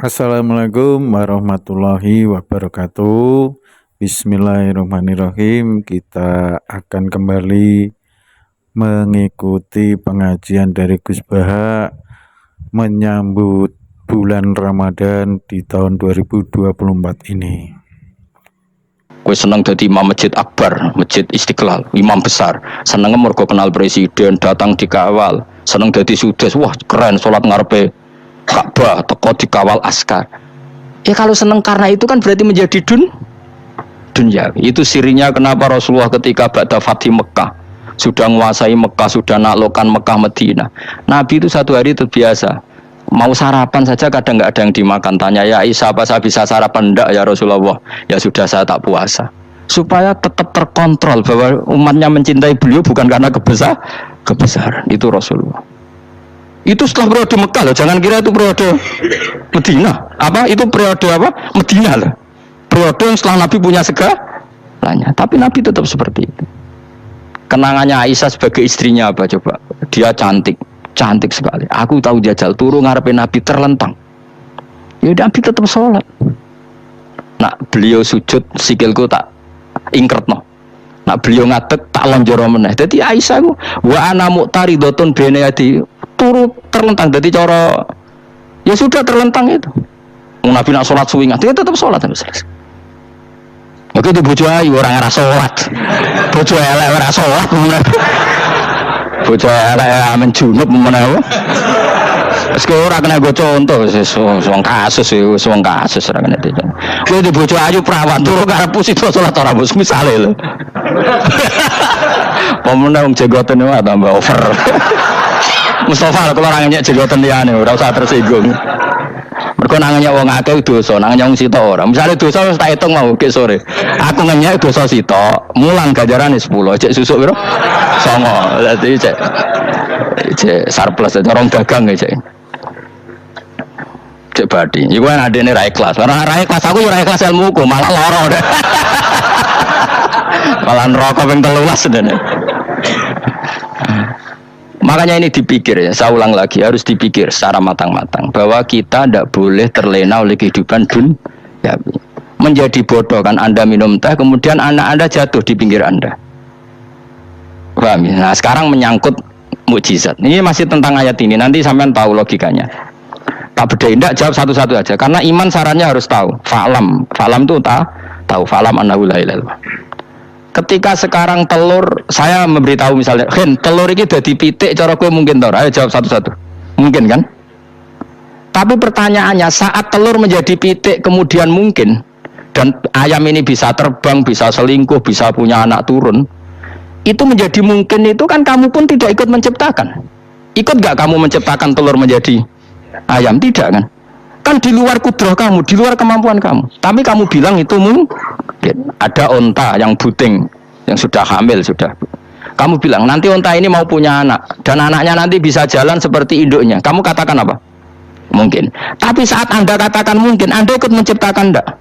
Assalamualaikum warahmatullahi wabarakatuh. Bismillahirrahmanirrahim. Kita akan kembali mengikuti pengajian dari Gus Baha menyambut bulan Ramadan di tahun 2024 ini. Gue seneng jadi imam masjid akbar, masjid Istiqlal, imam besar. Seneng mergo kenal presiden, datang dikawal. Seneng jadi sudes, wah keren, sholat ngarepe Ka'bah, teko dikawal askar. Ya kalau seneng karena itu kan berarti menjadi dunia. Itu sirinya kenapa Rasulullah ketika ba'da Fathi Mekah sudah menguasai Mekah, sudah naklukkan Mekah Madinah. Nabi itu satu hari terbiasa. Mau sarapan saja kadang nggak ada yang dimakan. Tanya ya Aisyah, apa saya bisa sarapan? Enggak ya Rasulullah. Ya sudah saya tak puasa. Supaya tetap terkontrol bahwa umatnya mencintai beliau bukan karena kebesaran. Itu Rasulullah. Itu setelah periode Mekah loh. Jangan kira itu periode Medina. Apa? Itu periode apa? Medina loh. Periode yang setelah Nabi punya segalanya. Tapi Nabi tetap seperti itu. Kenangannya Aisyah sebagai istrinya apa coba? Dia cantik sekali. Aku tahu dia jal turu ngarepin Nabi terlentang. Ya Nabi tetap sholat. Nah beliau sujud sikilku tak ingkretno. Nah beliau ngadeg tak lonjoro meneh. Jadi Aisyah ku wa ana muqtaridotun bene adi turu terlentang. Jadi cara ya sudah terlentang itu. Nabi nak sholat suwingan dia tetap sholat sampai selesai. Oke itu bojo ayu orang ora sholat. Bojo elek ora sholat. Bojo elek amen junub menawa. Wis ora kena go contoh wong kasus ora kena itu. Kowe di bojo ayu perawan turu karepmu sida salat ora bos misale lho. Pemenang wong jenggoten wae tambah over. Mustafa kalau ora nyek jenggoten liyane ora usah tersinggung. Mergo nangenya wong akeh dosa, nangenya wong sita ora. Misale dosa wis tak hitung mau ke sore. Aku ngenyek dosa sita, mulang ganjarane 10, cek susuk piro? 9. Dadi cek surplus orang dagang ya cek. Cek badi. Iku kan adene ra ikhlas. Ora ikhlas aku ora ikhlas ilmuku, malah lara deh. Malah neraka ping 13 dene. Makanya ini dipikir ya, saya ulang lagi harus dipikir secara matang-matang bahwa kita tidak boleh terlena oleh kehidupan dunia. Menjadi bodoh kan Anda minum teh kemudian anak Anda jatuh di pinggir Anda. Paham ya? Nah sekarang menyangkut mukjizat. Ini masih tentang ayat ini, nanti sampean tahu logikanya. Tak bedain, tidak jawab satu-satu aja. Karena iman sarannya harus tahu. Fa'lam itu tahu. Fa'lam annahu la ilaha illallah. Ketika sekarang telur, saya memberitahu misalnya, telur ini dadi pitik, cara kowe mungkin tau. Ayo jawab satu-satu. Mungkin kan? Tapi pertanyaannya, saat telur menjadi pitik kemudian mungkin, dan ayam ini bisa terbang, bisa selingkuh, bisa punya anak turun, itu menjadi mungkin itu kan kamu pun tidak ikut menciptakan. Ikut gak kamu menciptakan telur menjadi ayam? Tidak kan? Kan di luar kudrah kamu, di luar kemampuan kamu. Tapi kamu bilang itu mungkin. Ada onta yang buting, yang sudah hamil sudah. Kamu bilang nanti onta ini mau punya anak dan anaknya nanti bisa jalan seperti induknya. Kamu katakan apa? Mungkin. Tapi saat Anda katakan mungkin, Anda ikut menciptakan enggak?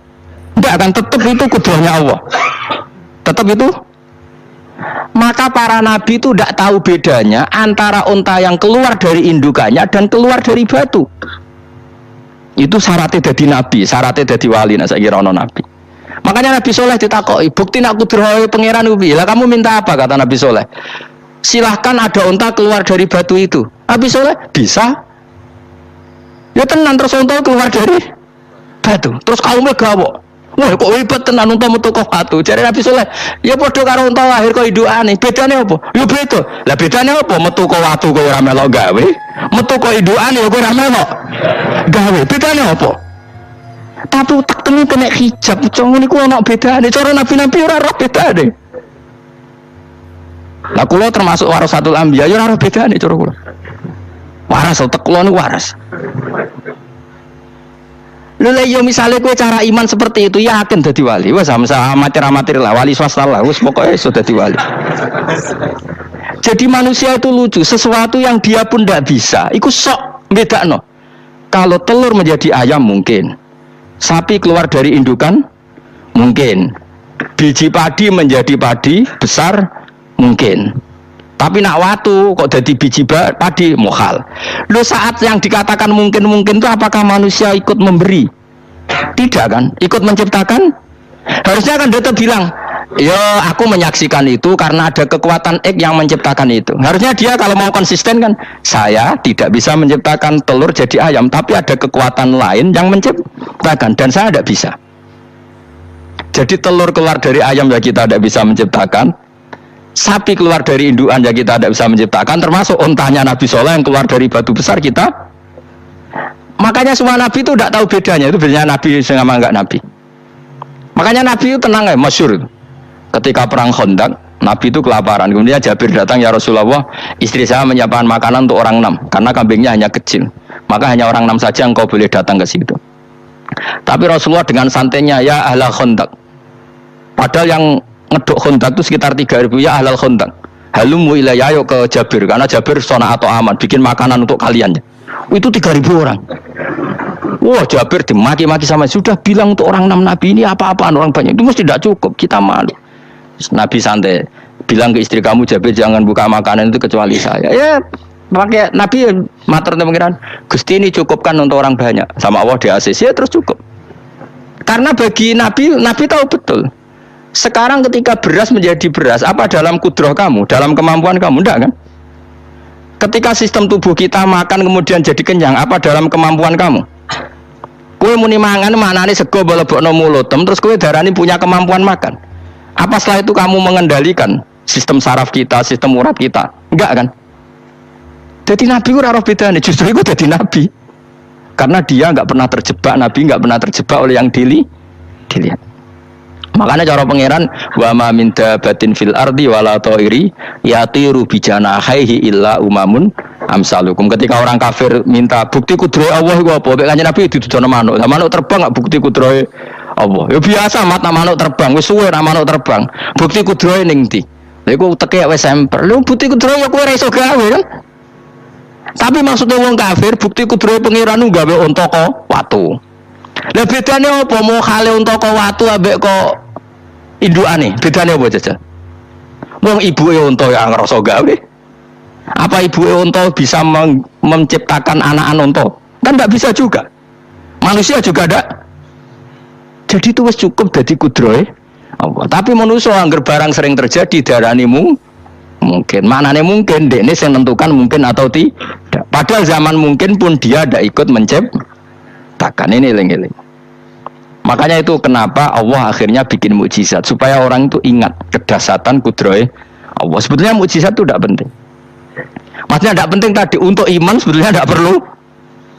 Enggak akan tetap itu kudrahnya Allah. Tetap itu. Maka para nabi itu tidak tahu bedanya antara onta yang keluar dari indukannya dan keluar dari batu. Itu syaratnya jadi nabi, syaratnya jadi wali. Nah saya kira ono nabi. Makanya Nabi Soleh ditakoki, bukti nak kudrah pangeran ubi. Lah kamu minta apa kata Nabi Soleh? Silahkan ada unta keluar dari batu itu. Nabi Soleh bisa. Ya tenan terus unta keluar dari batu. Terus kaumnya gawok. Wah kok hebat tenan unta metu kok batu. Jare Nabi Soleh, ya padha karo unta lahir kok indukane. Bedane apa? Ya beda. Lah bedane apa? Metu kok watu kok ora melok gawe. Metu kok indukane kok ora melok gawe. Bedane apa? Tapi tak temu kena hijab, cuma ini ku nak beda nih. Cara nabi-nabi orang roh beda deh. Lah kulo termasuk warasatul anbiya, ya orang beda nih cara kulo. Waras, otak kulo nih waras. Lalu yo misalnya kue cara iman seperti itu, yakin jadi wali. Wah sama amatir lah, wali swasta lah. Wes pokoknya sudah jadi wali. Jadi manusia itu lucu, sesuatu yang dia pun tidak bisa. Iku sok beda no. Kalau telur menjadi ayam mungkin. Sapi keluar dari indukan mungkin, biji padi menjadi padi besar mungkin, Tapi nak watu kok jadi biji padi mukhal. Lu saat yang dikatakan mungkin itu apakah manusia ikut memberi? Tidak kan? Ikut menciptakan? Harusnya kan dia bilang, ya aku menyaksikan itu karena ada kekuatan X yang menciptakan itu. Harusnya dia kalau mau konsisten kan, saya tidak bisa menciptakan telur jadi ayam, tapi ada kekuatan lain yang menciptakan dan saya tidak bisa. Jadi telur keluar dari ayam ya kita tidak bisa menciptakan, sapi keluar dari induan ya kita tidak bisa menciptakan, termasuk ontanya Nabi Soleh yang keluar dari batu besar kita. Makanya semua Nabi itu tidak tahu bedanya, itu bedanya Nabi sama enggak Nabi. Makanya Nabi itu tenang ya, masyhur. Ketika perang Khandaq, Nabi itu kelaparan. Kemudian Jabir datang, ya Rasulullah, istri saya menyiapkan makanan untuk orang 6 karena kambingnya hanya kecil. Maka hanya orang 6 saja engkau boleh datang ke situ. Tapi Rasulullah dengan santainya, ya ahlal Khandaq. Padahal yang ngeduk Khandaq itu sekitar 3.000, ya ahlal Khandaq. Halumu ilayya, ayo ke Jabir karena Jabir sona atau aman bikin makanan untuk kalian. Itu 3.000 orang. Wah, Jabir dimaki-maki sama, sudah bilang untuk orang 6 Nabi ini apa-apaan orang banyak itu mesti tidak cukup, kita malu. Nabi santai bilang ke istri kamu, Jabir jangan buka makanan itu kecuali saya. Ya pakai Nabi matur pengiran, Gusti ini cukupkan untuk orang banyak, sama Allah di ACC ya terus cukup. Karena bagi Nabi tahu betul. Sekarang ketika beras menjadi beras, apa dalam kudrah kamu, dalam kemampuan kamu, enggak kan? Ketika sistem tubuh kita makan kemudian jadi kenyang, apa dalam kemampuan kamu? Kue muni mangan manane sego bolebokno mulotem, terus kue darani punya kemampuan makan. Apa setelah itu kamu mengendalikan sistem saraf kita, sistem urat kita? Enggak kan? Jadi Nabi ora roh bedane, justru itu jadi Nabi. Karena dia enggak pernah terjebak, Nabi enggak pernah terjebak oleh yang dilihat. Makanya cara pangeran, wa ma min dabatin fil ardi wala ta'iri yatiru bijanahihi illa umamun amsalukum. Ketika orang kafir minta bukti kudrohe Allah iku apa? Nek Kanjeng Nabi dituduhno manuk. Lah manuk terbang enggak bukti kudrohe Allah. Ya biasa mata manuk terbang, wis suwe ra manuk terbang. Bukti kudrohe ning ndi? Lha iku teke wis semper. Lha bukti kudrohe ya kowe ra iso gawe kan? Tapi maksudnya wong kafir bukti kudrohe pangeran gawe unta kok watu. Lah bedane apa mau khale unta kok watu ambek kok indukane? Bedane apa jajal? Wong ibuke unta ya ngrasa gawe. Apa ibuke unta bisa menciptakan anak-anak unta? Kan enggak bisa juga. Manusia juga enggak. Jadi itu wis cukup dadi kudrohe Allah. Tapi manusia angger barang sering terjadi darani mungkin. Maknane mungkin dekne sing nentukan mungkin atau tidak. Padahal zaman mungkin pun dia tidak ikut menciptakan. Ini eling-eling. Makanya itu kenapa Allah akhirnya bikin mukjizat supaya orang itu ingat kedahsyatan kudrohe Allah. Sebetulnya mukjizat itu tidak penting. Maksudnya tidak penting tadi untuk iman, sebetulnya tidak perlu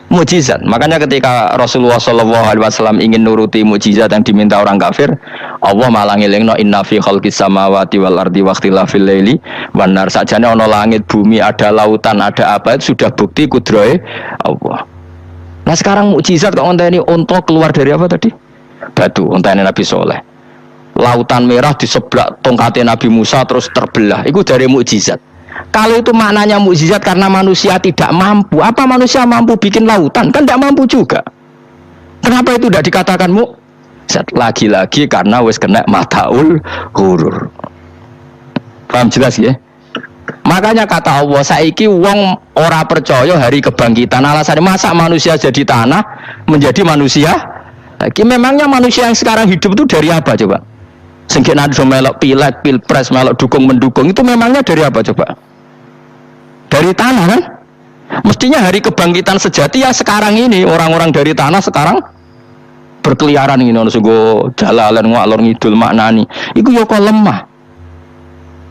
mukjizat. Makanya ketika Rasulullah SAW ingin nuruti mukjizat yang diminta orang kafir, Allah malah ngelingno inna fi khalqis samawati wal ardi waqtilafil laili wan nar. Sajane ana langit bumi, ada lautan, ada apa, itu sudah bukti kudrohe Allah. Nah sekarang mukjizat kok ngenteni unta keluar dari apa tadi? Batu, untane Nabi Soleh. Lautan merah diseblak tongkatnya Nabi Musa terus terbelah. Itu dari mukjizat. Kalau itu maknanya mukjizat karena manusia tidak mampu, apa manusia mampu bikin lautan? Kan tidak mampu juga. Kenapa itu tidak dikatakan mukjizat? Lagi-lagi karena wis kena mataul hurur. Paham jelas ya? Makanya kata Allah, saiki wong ora percaya hari kebangkitan. Alasannya masa manusia jadi tanah menjadi manusia? Lagi memangnya manusia yang sekarang hidup itu dari apa coba? Sengke nado melok pileg, pilpres, melok dukung mendukung itu memangnya dari apa coba? Dari tanah kan? Mestinya hari kebangkitan sejati ya sekarang ini orang-orang dari tanah sekarang berkeliaran ini ono sungguh jalalan ngalor ngidul maknani. Iku yo kok lemah.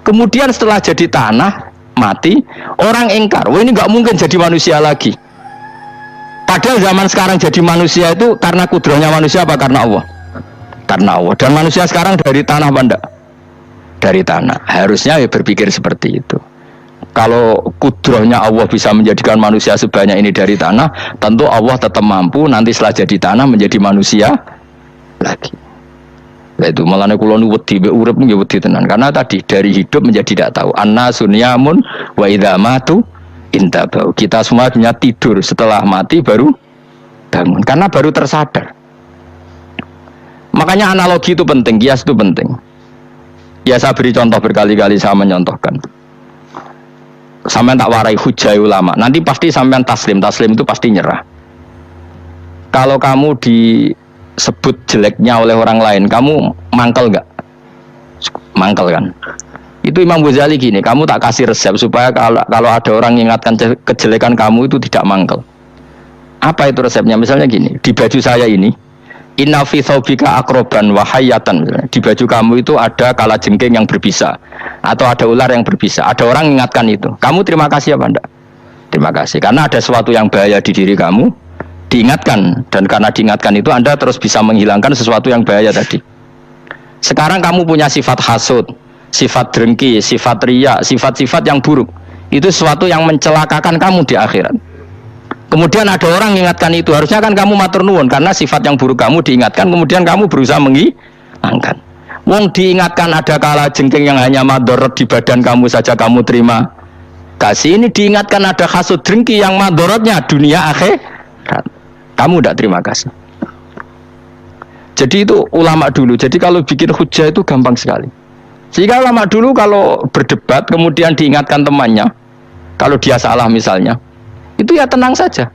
Kemudian setelah jadi tanah mati, orang ingkar, wah ini nggak mungkin jadi manusia lagi. Padahal zaman sekarang jadi manusia itu karena kudrohnya manusia apa karena Allah? Karena Allah. Dan manusia sekarang dari tanah apa enggak? Dari tanah. Harusnya ya berpikir seperti itu. Kalau kudrohnya Allah bisa menjadikan manusia sebanyak ini dari tanah, tentu Allah tetap mampu nanti setelah jadi tanah menjadi manusia lagi. Nah itu malah kula nu wedi mbek urip nggih wedi tenan karena tadi dari hidup menjadi tidak tahu. Anna sunyamun wa idza matu intabau. Kita semua punya tidur, setelah mati baru bangun karena baru tersadar. Makanya analogi itu penting, kias itu penting. Ya saya beri contoh berkali-kali, saya menyontohkan. sampean tak warai hujah ulama. Nanti pasti sampean taslim itu pasti nyerah. Kalau kamu disebut jeleknya oleh orang lain, kamu mangkel nggak? Mangkel kan? Itu Imam Ghazali gini, kamu tak kasih resep supaya kalau ada orang mengingatkan kejelekan kamu itu tidak mangkel. Apa itu resepnya? Misalnya gini, di baju saya ini, inna fi thawbika akroban wahayatan. Di baju kamu itu ada kalajengking yang berbisa atau ada ular yang berbisa. Ada orang mengingatkan itu. Kamu terima kasih apa enggak? Terima kasih. Karena ada sesuatu yang bahaya di diri kamu, diingatkan. Dan karena diingatkan itu Anda terus bisa menghilangkan sesuatu yang bahaya tadi. Sekarang kamu punya sifat hasud, sifat dengki, sifat riya, sifat-sifat yang buruk. Itu sesuatu yang mencelakakan kamu di akhirat. Kemudian ada orang mengingatkan itu, harusnya kan kamu matur nuwun karena sifat yang buruk kamu diingatkan, kemudian kamu berusaha menghilangkan. Wong diingatkan ada kalajengking yang hanya madorot di badan kamu saja kamu terima kasih. Ini diingatkan ada hasud dengki yang madorotnya dunia akhirat, kamu tidak terima kasih. Jadi itu ulama dulu. Jadi kalau bikin hujah itu gampang sekali. Sehingga ulama dulu kalau berdebat kemudian diingatkan temannya, kalau dia salah misalnya, itu ya tenang saja.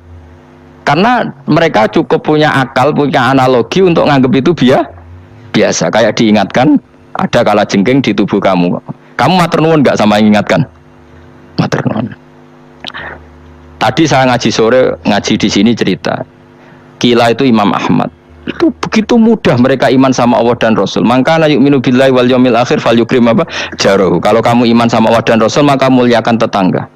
Karena mereka cukup punya akal, punya analogi untuk nganggap itu biasa. Kayak diingatkan ada kalajengking di tubuh kamu. Kamu matur nuwun enggak sama yang ingatkan? Matur nuwun. Tadi saya ngaji sore, ngaji di sini cerita. Kila itu Imam Ahmad. Itu begitu mudah mereka iman sama Allah dan Rasul. Maka yu'minu billahi wal yaumil akhir falyukrim apa? Jarahu. Kalau kamu iman sama Allah dan Rasul maka muliakan tetangga.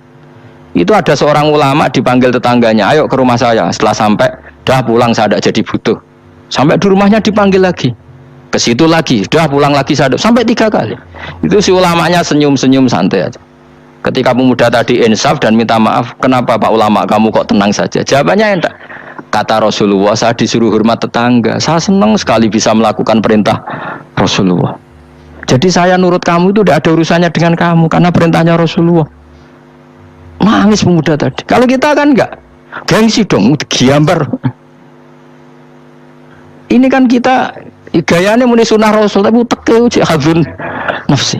Itu ada seorang ulama dipanggil tetangganya, ayo ke rumah saya. Setelah sampai, dah pulang saya tidak jadi butuh. Sampai di rumahnya dipanggil lagi, ke situ lagi, dah pulang lagi saya sampai 3 kali. Itu si ulamanya senyum-senyum santai aja. Ketika pemuda tadi insaf dan minta maaf, kenapa Pak Ulama kamu kok tenang saja? Jawabannya enggak. Kata Rasulullah, saya disuruh hormat tetangga. Saya senang sekali bisa melakukan perintah Rasulullah. Jadi saya nurut kamu itu tidak ada urusannya dengan kamu, karena perintahnya Rasulullah. Nangis pemuda tadi. Kalau kita kan enggak, gengsi dong, giambar. Ini kan kita gayanya muni sunnah Rasul, tapi teke uji hadzun nafsi.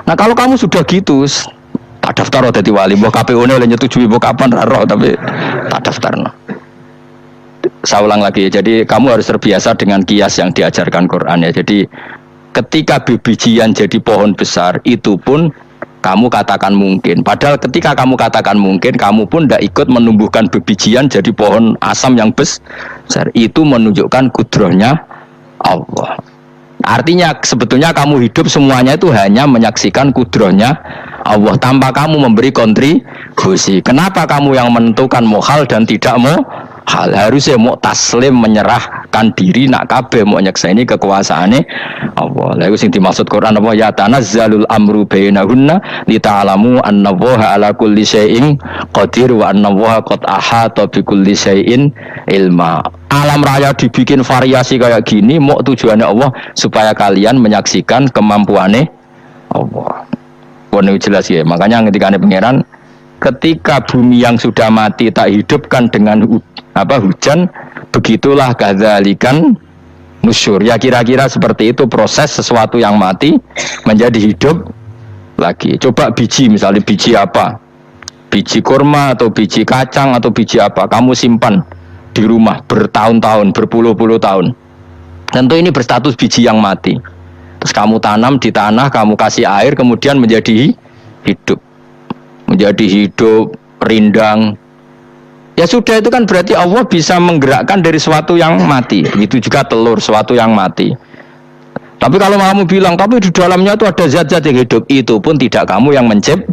Nah kalau kamu sudah gitu, tak daftar jadi wali, mbah KPU-nya oleh nyetujui mbah kapan raro, tapi tak daftar. Saya ulang lagi, jadi kamu harus terbiasa dengan kias yang diajarkan Quran ya. Jadi ketika bibijian jadi pohon besar, itu pun kamu katakan mungkin. Padahal ketika kamu katakan mungkin, kamu pun tidak ikut menumbuhkan bebijian jadi pohon asam yang besar. Itu menunjukkan kudrohnya Allah. Artinya sebetulnya kamu hidup semuanya itu hanya menyaksikan kudrohnya Allah tanpa kamu memberi kontribusi. Kenapa kamu yang menentukan mohal dan tidak mau? Hal harusnya mau taslim menyerahkan diri nak kabeh mau nyekseni kekuasaane Allah. Lha iku sing dimaksud Quran apa ya tanazzalul amru bainahunna lita'lamu annallaha ala kulli syai'in qadir wa annallaha qad ahata bi kulli syai'in ilma. Alam raya dibikin variasi kayak gini mau tujuannya Allah supaya kalian menyaksikan kemampuane Allah. Ini jelas ya. Makanya ketika pangeran ketika bumi yang sudah mati tak hidupkan dengan hujan, begitulah kadzalikan nusyur. Ya kira-kira seperti itu proses sesuatu yang mati menjadi hidup lagi. Coba biji, misalnya biji apa? Biji kurma atau biji kacang atau biji apa? Kamu simpan di rumah bertahun-tahun, berpuluh-puluh tahun. Tentu ini berstatus biji yang mati. Terus kamu tanam di tanah, kamu kasih air, kemudian menjadi hidup. Menjadi hidup, rindang. Ya sudah, itu kan berarti Allah bisa menggerakkan dari sesuatu yang mati. Begitu juga telur, sesuatu yang mati. Tapi kalau kamu bilang, tapi di dalamnya itu ada zat-zat yang hidup, itu pun tidak kamu yang menciptakan.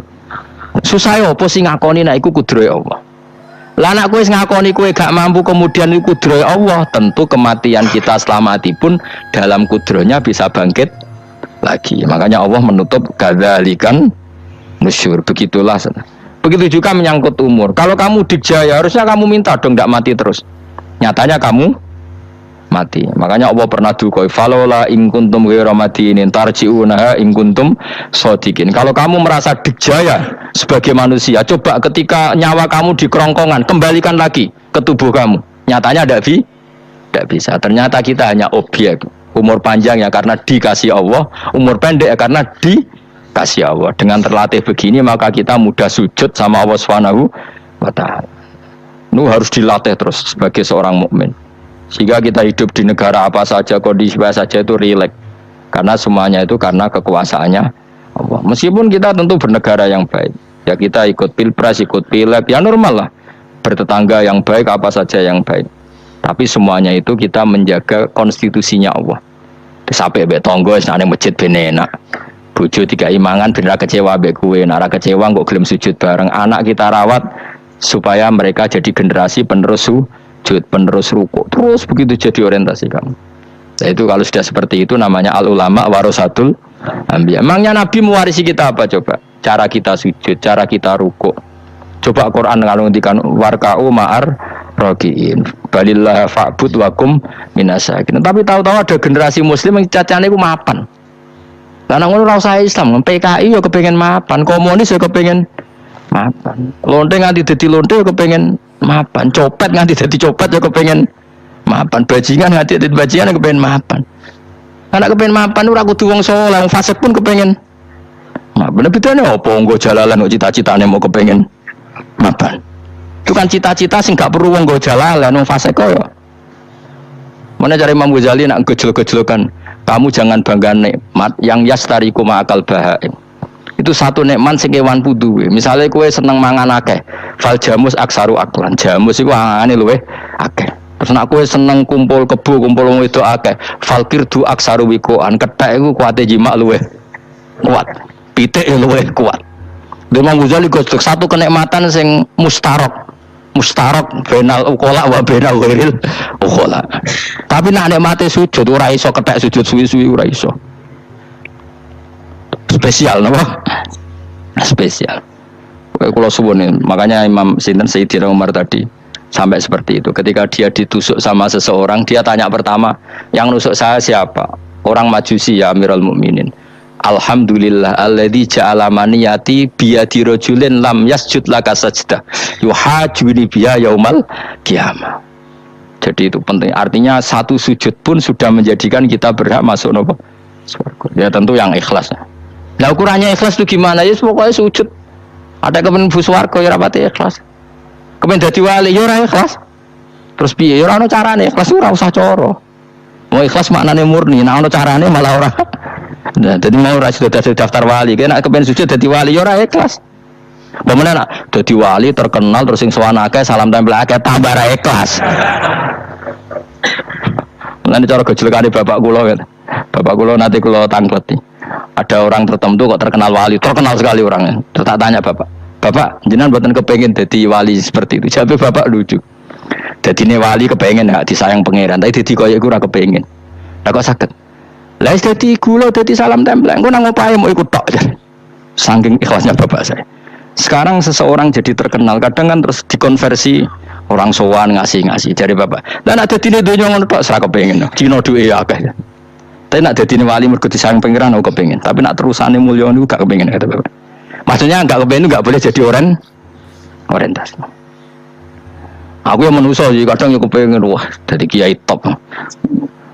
Susah ya, apa sih ngakoni nak iku kudrohe Allah. Lah anak kowe ngakoni kowe gak mampu kemudian iku kudrohe Allah, tentu kematian kita setelah mati pun dalam kudrohnya bisa bangkit lagi. Makanya Allah menutup kadzalikan nusyur. Begitulah. Begitu juga menyangkut umur. Kalau kamu dijaya, harusnya kamu minta dong tidak mati terus. Nyatanya kamu mati. Makanya Allah pernah dukoi falola in kuntum ghairu madinin tarji'unaha in kuntum shodiqin. Kalau kamu merasa dijaya sebagai manusia, coba ketika nyawa kamu di kerongkongan, kembalikan lagi ke tubuh kamu. Nyatanya tidak bisa. Ternyata kita hanya objek. Umur panjang ya karena dikasih Allah, umur pendek ya karena dikasih kasih Allah. Dengan terlatih begini maka kita mudah sujud sama Allah Subhanahu wa taala. Itu harus dilatih terus sebagai seorang mukmin. Sehingga kita hidup di negara apa saja, kondisi apa saja itu rileks. Karena semuanya itu karena kekuasaannya Allah. Meskipun kita tentu bernegara yang baik. Ya kita ikut pilpres, ikut pileg, ya normal lah. Bertetangga yang baik, apa saja yang baik. Tapi semuanya itu kita menjaga konstitusinya Allah. Sampai mbek tangga wis nang masjid ben enak. Bojo dikai mangan ben ra kecewa mbek kowe, nek ra kecewa kok gelem sujud bareng. Anak kita rawat supaya mereka jadi generasi penerus sujud, penerus ruku. Terus begitu jadi orientasi kamu. Nah, itu kalau sudah seperti itu namanya al ulama warasatul anbiya. Emangnya Nabi mewarisi kita apa coba? Cara kita sujud, cara kita ruku. Coba Quran kalau ngendikan warka'u ma'ar rakiin balillah fa'bud wakum minasakin. Tapi tahu-tahu ada generasi muslim yang cacane iku mapan. Lah nang ngono ora usah Islam, PKI yo kepengin mapan, komunis yo kepengin mapan. Lonte nganti dadi lonte yo kepengin mapan, copet nganti dadi copet yo kepengin mapan, bajingan nganti dadi bajingan yo kepengin mapan. Anak kepengin mapan ora kudu wong saleh, wong fasik pun kepengin mapan. Bedane opo nggo jalalan kok cita-citane mau kepengin mapan. Itu kan cita-cita sing gak perlu wong nggo jalalan wong fasik kok ya. Mana cari Imam Ghazali nak gejol-gejolokan, kamu jangan bangga nikmat yang yastariku ma'akal bahaim. Itu satu nikmat sing kewan puduwe. Misale kowe seneng mangan akeh, fal jamus aksaru aklan. Jamus iku angane luweh akeh. Terus nek kowe seneng kumpul kebo, kumpul wong wedok akeh, fal kirdu aksaru wikoan. Kethek iku kuwate jimak luweh kuat. Pitik luweh kuat. Imam Ghazali gosok satu kenikmatan sing mustarok benal ukola wa benal wiril ukola. Tapi nak nikmate sujud ora iso kethek sujud suwi-suwi ora iso. Spesial napa? Spesial. Kalau suwun makanya Imam Sinten Sayyidina Umar tadi sampai seperti itu. Ketika dia ditusuk sama seseorang, dia tanya pertama, yang nusuk saya siapa? Orang Majusi ya Amirul Mukminin. Alhamdulillah alladzi ja'ala maniyati biyadi rajulin lam yasjud laka sajdah yuhajuni biya yaumal qiyamah. Jadi itu penting. Artinya satu sujud pun sudah menjadikan kita berhak masuk surga. Ya tentu yang ikhlas. Nah ukurannya ikhlas itu gimana? Ya pokoknya sujud. Ada kepen bu swarga ya rapati ikhlas. Kepen dadi wali ya ora ikhlas. Terus piye? Ya ora ono carane ikhlas ora usah cara. Mau ikhlas maknane murni, nek ono carane malah ora. Nah, jadi mau ora sudah daftar wali, kena kepen sujud dadi wali ya ora ikhlas. Bagaimana nak dadi wali terkenal terus sing sowan akeh salam tempel akeh tambah ra ikhlas. Lan cara gejolakane bapak kula kan. Bapak kula nanti kula tangkleti. Ada orang tertentu kok terkenal wali, terkenal sekali orangnya. Terus tak tanya bapak, jenengan mboten kepengin dadi wali seperti itu. Jawab bapak lucu. Dadine wali kepengin gak disayang pangeran, tapi dadi koyo iku ora kepengin. Lah kok saged? Lah wis dadi gula dadi salam tempel. Engko nang opahe mau ikut tok. Saking ikhlasnya bapak saya. Sekarang seseorang jadi terkenal, kadang kan terus dikonversi orang sowan ngasih dari bapak. Lah nek dadine donya ngono tok ora kepengin. Cina duwe akeh. Tapi nak dadine wali mergo disayang pangeran aku kepengin. Tapi nak terusane mulya niku gak kepengin kata bapak. Maksudnya enggak kepengin enggak boleh jadi orientasi. Aku yang manusia sih kadang yo kepengin wah dadi kiai top.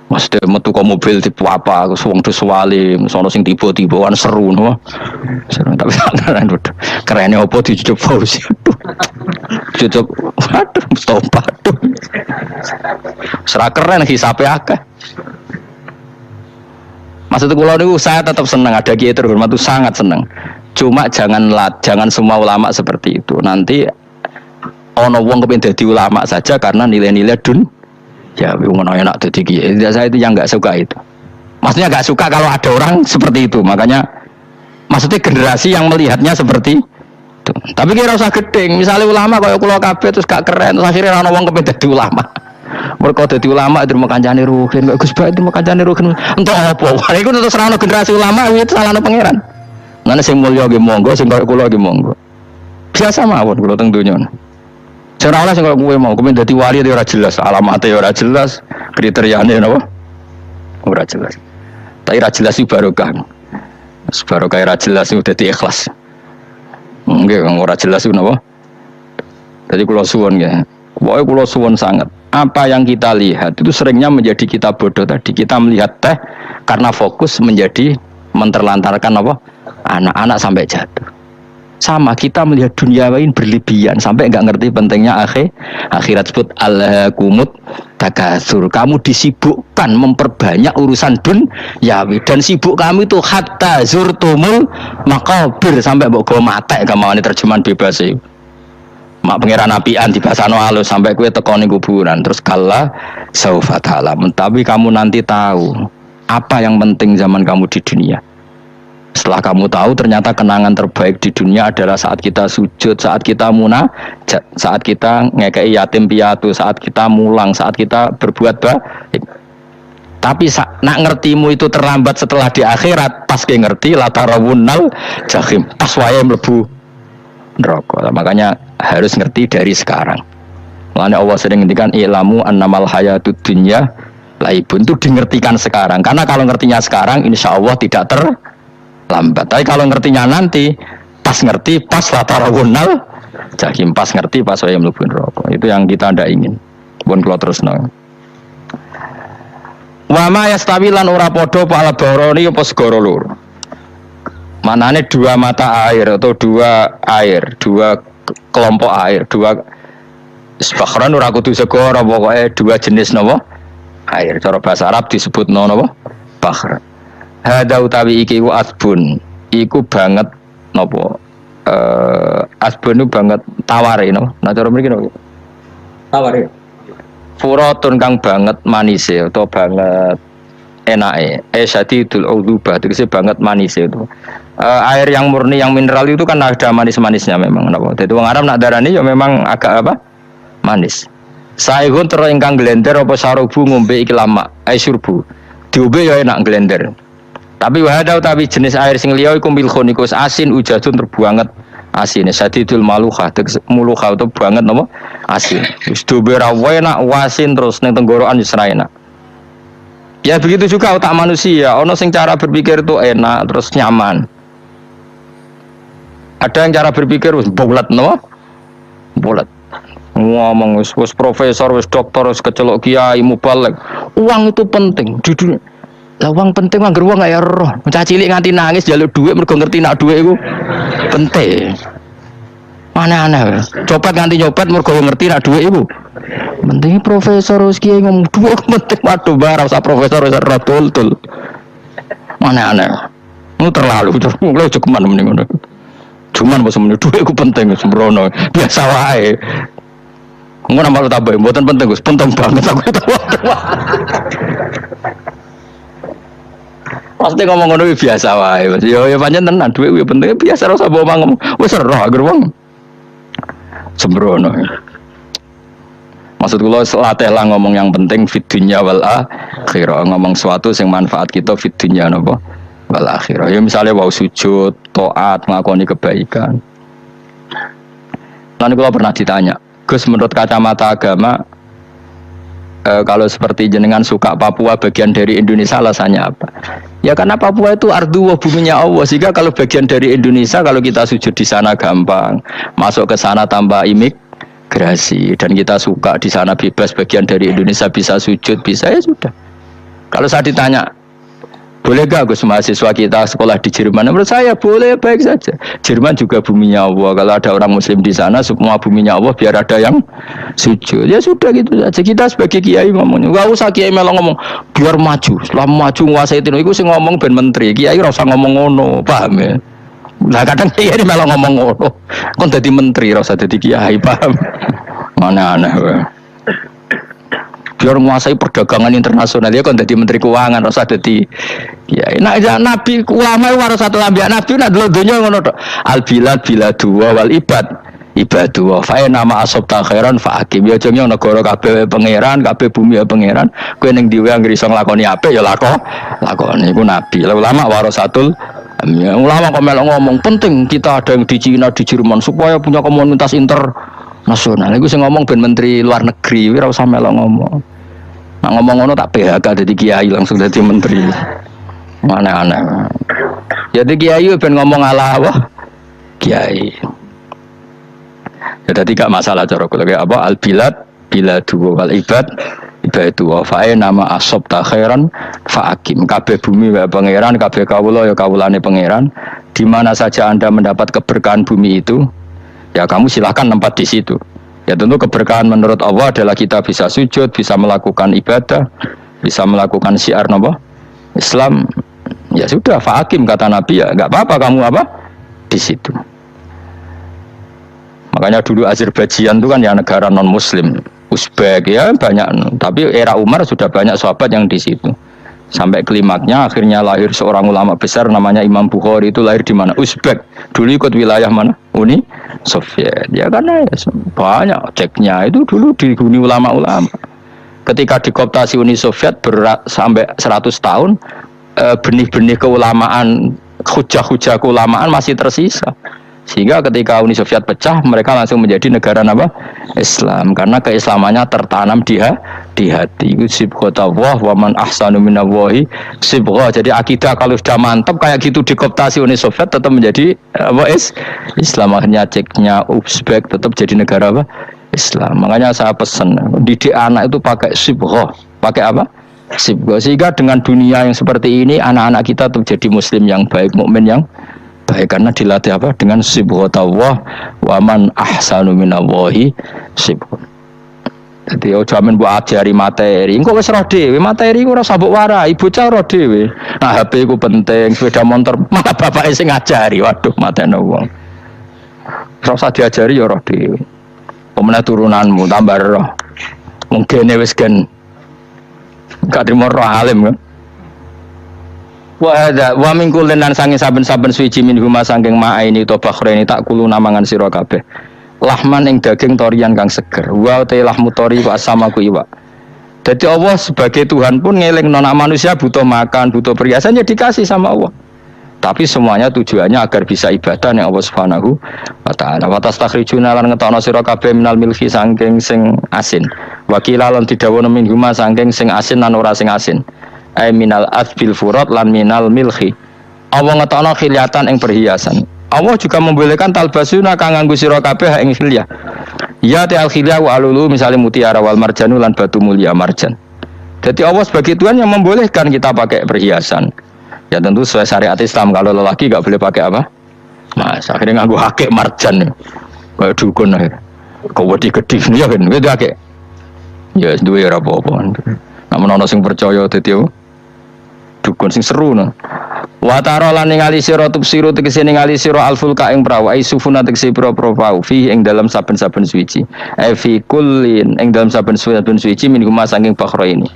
Maksudnya metu ke mobil tipe apa, wong dus wali, sono sing tiba-tiba kan seru no. Seru tapi sangaran udah. Kerennya opo dicucuk Fauzi. Cucuk waduh Mustafa. Serah keren hisabe akeh. Maksud kula niku saya tetap senang ada kiai terhormat itu sangat senang. Cuma jangan semua ulama seperti itu. Nanti ono wong kepengin dadi ulama saja karena nilai-nilai ya ngono enak dadi kiai. Saya itu yang enggak suka itu. Maksudnya enggak suka kalau ada orang seperti itu. Makanya maksudnya generasi yang melihatnya seperti itu. Tapi kira usah gedeng. Misalnya ulama kaya kula kabeh terus gak keren, terus akhirnya ana wong kepengin dadi ulama. Mergo dadi ulama terima kancane ruhin, kok Gus Bae terima kancane ruhin. Entuk apa? Wah iku terus ana generasi ulama itu salahne pangeran. Ngene sing mulya nggih monggo, sing kaya kula nggih monggo. Biasa mawon kula teng donya. Cara Allah sing kaya kowe mau, kowe dadi wali ora jelas, alamate ora jelas, kriteriane napa? Ora jelas. Tapi ora jelas iki barokah. Barokah ora jelas iku dadi ikhlas. Nggih, ora jelas iku napa? Dadi kula suwun nggih. Pokoke kula suwun sangat. Apa yang kita lihat itu seringnya menjadi kita bodoh tadi. Kita melihat teh karena fokus menjadi menterlantarkan apa? anak-anak sampai jatuh. Sama kita melihat dunia lain berlebihan sampai nggak ngerti pentingnya akhirat. Sebut alhaakumut takatsur. Kamu disibukkan memperbanyak urusan duniawi dan sibuk kamu itu hatta zurtumul maqabir sampai mbok go matek kemauane terjemahan bebas iki. Mak pangeran apian dibasano halus sampai kue teko ning kuburan terus kala saufa ta'lam. Tapi kamu nanti tahu apa yang penting zaman kamu di dunia. Setelah kamu tahu ternyata kenangan terbaik di dunia adalah saat kita sujud, saat kita munajat, saat kita ngekei yatim piatu, saat kita mulang, saat kita berbuat baik. Tapi nak ngertimu itu terlambat setelah di akhirat, pas ke ngerti latarawunnal jahim, pas wae mlebu neraka. Makanya harus ngerti dari sekarang. Makanya Allah sering ngendikan ilamu annamal hayatud dunya laibun, itu dingertikan sekarang. Karena kalau ngertinya sekarang insya Allah tidak terlambat. Tapi kalau ngertinya nanti, pas ngerti, pas latarawunnal jahim, pas ngerti, pas wae mlebu neraka. Itu yang kita ndak ingin. Pun kula terusno. Wa ma yastawi lan ora padha pal baroni apa segara loro. Manane dua mata air atau dua kelompok air, dua sebakran ora kudu segara, pokoke dua jenis napa? Air. Cara bahasa Arab disebut napa? Bahr. Hada utawi iki ku asbun. Iku banget napa? Asbun itu banget taware no. Nah cara mriki napa? Taware. Furatun kang banget manise atau banget enake. Syadidul udhubah tegese banget manise itu. Air yang murni yang mineral itu kan ada manis-manisnya memang napa. Dadi wong Arab nak darani ya memang agak apa? Manis. Saihun terus ingkang glender apa sarubu ngombe iki lama. Surbu. Diombe ya enak glender. Tapi wahada utawi jenis air sing liya iku milkhun iku asin ujadun terbuanget asin. Sadidul maluha muluha itu banget napa asin. Wis diombe ra enak wasin terus ning tenggorokan wis ra enak. Ya begitu juga otak manusia, ono sing cara berpikir itu enak terus nyaman. Ada yang cara berpikir wis bulat no? Bulat. Ngomong wis profesor, wis doktor, wis kecelok kiai mubalek. Uang itu penting di dunia. Lah uang penting anggar uang gak ya roh. Bocah cilik nganti nangis njaluk dhuwit mergo ngerti nak dhuwit iku penting. Aneh-aneh. Copet nganti nyopet mergo ngerti nak dhuwit iku penting. Profesor wis kiai ngomong dhuwit penting, waduh bar usah profesor wis ora tul. Aneh-aneh. Mu terlalu mulai cukup mending ngono. Cuman bos menurut dhuwit iku penting sembrono. Biasa wae. Engko nambah tambah mboten penting Gus, penting banget aku tahu. Pasti ngomong ngono biasa wae. Ya pancen tenan dhuwit kuwi penting biasa ora usah ngomong. Wis ora agar wong sembrono. Maksud kula latih lah ngomong yang penting fid dunya wal akhirah, ngomong sesuatu yang manfaat kita fid dunya napa wal akhirah. Ya misalnya wau sujud, taat, ngakoni kebaikan. Lalu kula pernah ditanya, Gus menurut kacamata agama kalau seperti jenengan suka Papua bagian dari Indonesia alasannya apa? Ya karena Papua itu ardu wa buminya Allah. Sehingga kalau bagian dari Indonesia kalau kita sujud di sana gampang, masuk ke sana tanpa imigrasi dan kita suka di sana bebas bagian dari Indonesia bisa sujud bisa ya sudah. Kalau saya ditanya boleh gak Gus mahasiswa kita sekolah di Jerman? Menurut saya boleh, baik saja. Jerman juga buminya Allah. Kalau ada orang Muslim di sana, semua buminya Allah biar ada yang sujud. Ya sudah gitu saja. Kita sebagai kiai ngomongnya, gak usah kiai melong ngomong biar maju. Setelah maju nguasai itu sih ngomong ben menteri. Kiai rasa ngomong ngono, paham ya? Nah kadang kiai melong ngomong ngono. Kon jadi menteri rasa jadi kiai, paham? Mana-mana. Biar menguasai perdagangan internasional ya kan jadi menteri keuangan rasa jadi ya nabi ulama harus satu lambiak nabi nak dulu dunia ngono tok al bilad dua wal ibadu fa nama asob takhiran fa hakim ya jenenge negara kabeh pangeran kabeh bumi ya pangeran kowe ning diwe anggere iso nglakoni apik ya lakoni iku nabi ulama warasatul ulama kok melok ngomong penting kita ada yang di Cina di Jerman supaya punya komunitas nasional, itu saya ngomong ben menteri luar negeri, ora usah melok ngomong. Nak ngomong ngono tak PHK jadi kiai langsung jadi menteri. Aneh-aneh. Jadi kiai ben ngomong ala apa? Kiai. Ya jadi gak masalah cara kula apa al bilad biladu wal Ibadu wa fae nama asobta khairan faakim. Kabeh bumi wa pangeran, kabeh kawula ya kawulane pangeran. Di mana saja Anda mendapat keberkahan bumi itu, ya kamu silahkan tempat di situ. Ya tentu keberkahan menurut Allah adalah kita bisa sujud, bisa melakukan ibadah, bisa melakukan syiar Islam. Ya sudah, faakim kata Nabi, ya enggak apa-apa kamu di situ. Makanya dulu Azerbaijan itu kan ya negara non muslim. Uzbek ya banyak, tapi era Umar sudah banyak sahabat yang di situ. Sampai klimaknya akhirnya lahir seorang ulama besar namanya Imam Bukhari, itu lahir di mana? Uzbek. Dulu ikut wilayah mana? Uni Soviet. Ya karena ya, banyak ceknya itu dulu dihuni ulama-ulama. Ketika dikooptasi Uni Soviet sampai 100 tahun, benih-benih keulamaan, hujah-hujah keulamaan masih tersisa. Sehingga ketika Uni Soviet pecah, mereka langsung menjadi negara Islam, karena keislamannya tertanam di hati. Sibghatullah wa man ahsanu minallahi sibghah. Jadi akidah kalau sudah mantap kayak gitu dikooptasi Uni Soviet tetap menjadi Islam. Akhirnya ceknya Uzbek tetap jadi negara Islam. Makanya saya pesan didik anak itu pakai sibghah. Pakai sibghah. Sehingga dengan dunia yang seperti ini anak-anak kita tetap jadi muslim yang baik, mukmin yang baik, karena dilatih dengan sibghatullah wa man ahsanu minallahi sibghah. Jadi jamin buat ajari materi. Engko wis roh dhewe, materi ora sabuk warai, bocah roh dhewe. Nah, HP ku penting, sepeda motor malah bapake sing ngajari. Waduh, matene wong. Ora usah diajari ya roh dhewe. Pemene turunanmu tambah roh. Mungkin wis gen gak trimo roh alim kan. Wa min kullin lan sange saben-saben suci min huma sangking ma'aini to bakhreni tak kulo namangan sira kabeh. Lahman ing daging torian kang seger. Wa ta lahmu tori wa samaku iwa. Jadi Allah sebagai Tuhan pun ngelingno nek manusia butuh makan, butuh perhiasan ya dikasih sama Allah. Tapi semuanya tujuannya agar bisa ibadah ning Allah Subhanahu wa taala. Wa tastakhrijuna lan ngetokno sira kabeh minal milki sangking sing asin. Wa kilalan didhawuhna min huma sangking sing asin lan ora sing asin. Ay minal asbil furat lan minal milhi. Allah ngetokno khiliatan ing perhiasan. Allah juga membolehkan talbasuna kang nganggo sira kabeh ing khilyah. Ya ta'al khilyah wa alulu misalnya mutiara wal marjanu lan batu mulia marjan. Jadi Allah sebagai Tuhan yang membolehkan kita pakai perhiasan. Ya tentu sesuai syariat Islam, kalau lelaki enggak boleh pakai Mas, akhirnya nganggo akeh marjan. Kayak dukun akhir. Kau wedi gedhi ya kan gitu akeh. Ya duwe ora apa-apa. Namun ana sing percaya dadi dukun sing seru no. Wa tara lan ningali sira tubsiru tegese ningali sira alfulka ing prawu ai sufuna tegese pira-pira prawu fi ing dalam saben-saben suci. Fi kullin ing dalam saben-saben suci min huma saking bakhra ini.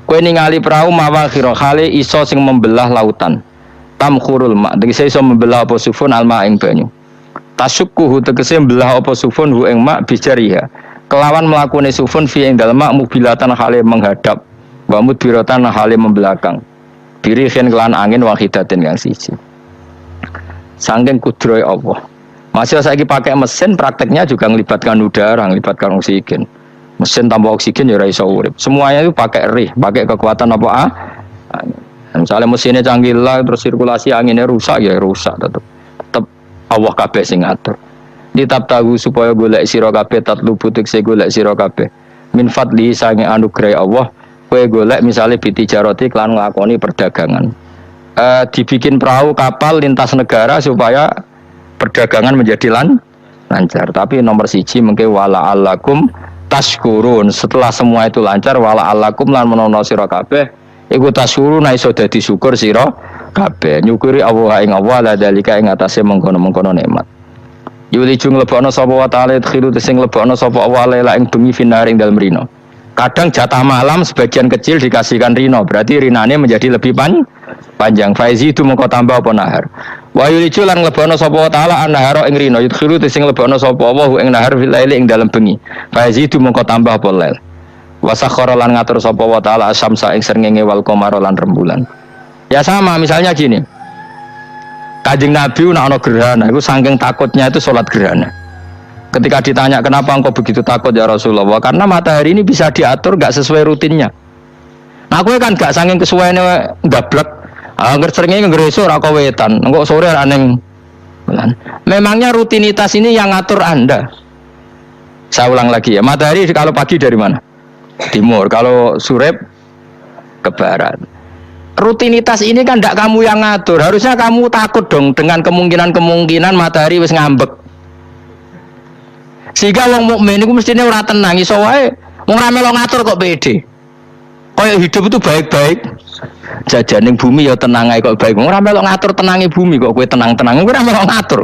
Kowe ningali prawu mawakhira khale iso sing membelah lautan. Tamkhurul ma tegese iso membelah apa sufun alma ing banyu. Tasukkuhu tegese membelah apa sufun hu ing ma bijariha. Kelawan mlakune sufun fi ing dalem mak mubilatan khale menghadap. Wa mudbiratan khale membelakang. Birihin kelan angin wahidatin yang siji. Saking kudroy Allah. Masih saiki pakai mesin, prakteknya juga melibatkan udara, melibatkan oksigen. Mesin tanpa oksigen ya ora iso urip. Semuanya itu pakai rih, pakai kekuatan apa? Misalnya mesinnya canggih lah, terus sirkulasi anginnya rusak ya rusak tetep. Tetep Allah kabeh sing ngatur. Ditap tahu supaya golek sira kabeh tatlubu tekse golek sira kabeh. Min fadli sange anugerah Allah. Kue golek misalnya bitijaroti klan nglakoni perdagangan. Dibikin perahu kapal lintas negara supaya perdagangan menjadi lancar. Tapi nomor siji mungkin wala alakum tashkurun. Setelah semua itu lancar wala alakum lan menono sira kabeh iku tashkurun iso dadi syukur sira kabeh. Nyukuri Allah ing Allah la dalika ing atase mengkono-mengkono nikmat. Yuli jung lebokno sapa wa ta'ala khiru sing lebokno sapa Allah la ing bengi finar ing dalem rino. Kadang jatah malam sebagian kecil dikasihkan rino, berarti rinane menjadi lebih panjang. Faizi itu mengko tambah apa nahar. Wa yulicu lan nglebono sapa taala an-nahara ing rino, yudkhiru sing nglebono sapa Allah ing nahar fil laili ing dalem bengi. Faizi itu mengko tambah apa lail. Wa sakhara lan ngatur sapa wa taala asyamsa ing srengenge wal qamara lan rembulan. Ya sama misalnya gini. Kanjeng Nabi nek ana gerhana iku saking takutnya itu salat gerhana. Ketika ditanya kenapa engkau begitu takut ya Rasulullah, karena matahari ini bisa diatur gak sesuai rutinnya. Nah aku kan gak saking kesuaiannya gablek, angger seringe ngreso ora wetan, engko sore aneng. Memangnya rutinitas ini yang ngatur Anda. Saya ulang lagi ya, matahari kalau pagi dari mana? timur, kalau Surep ke barat. Rutinitas ini kan tidak kamu yang ngatur. Harusnya kamu takut dong dengan kemungkinan matahari wis ngambek. Sehingga wong mukmin iku mestine ora tenang iso wae wong ra melok ngatur kok pede. Kayak hidup itu baik-baik. Jajaning bumi ya tenang ae kok baik. Wong ra melok ngatur tenange bumi kok kowe tenang-tenang kowe ra melok ngatur.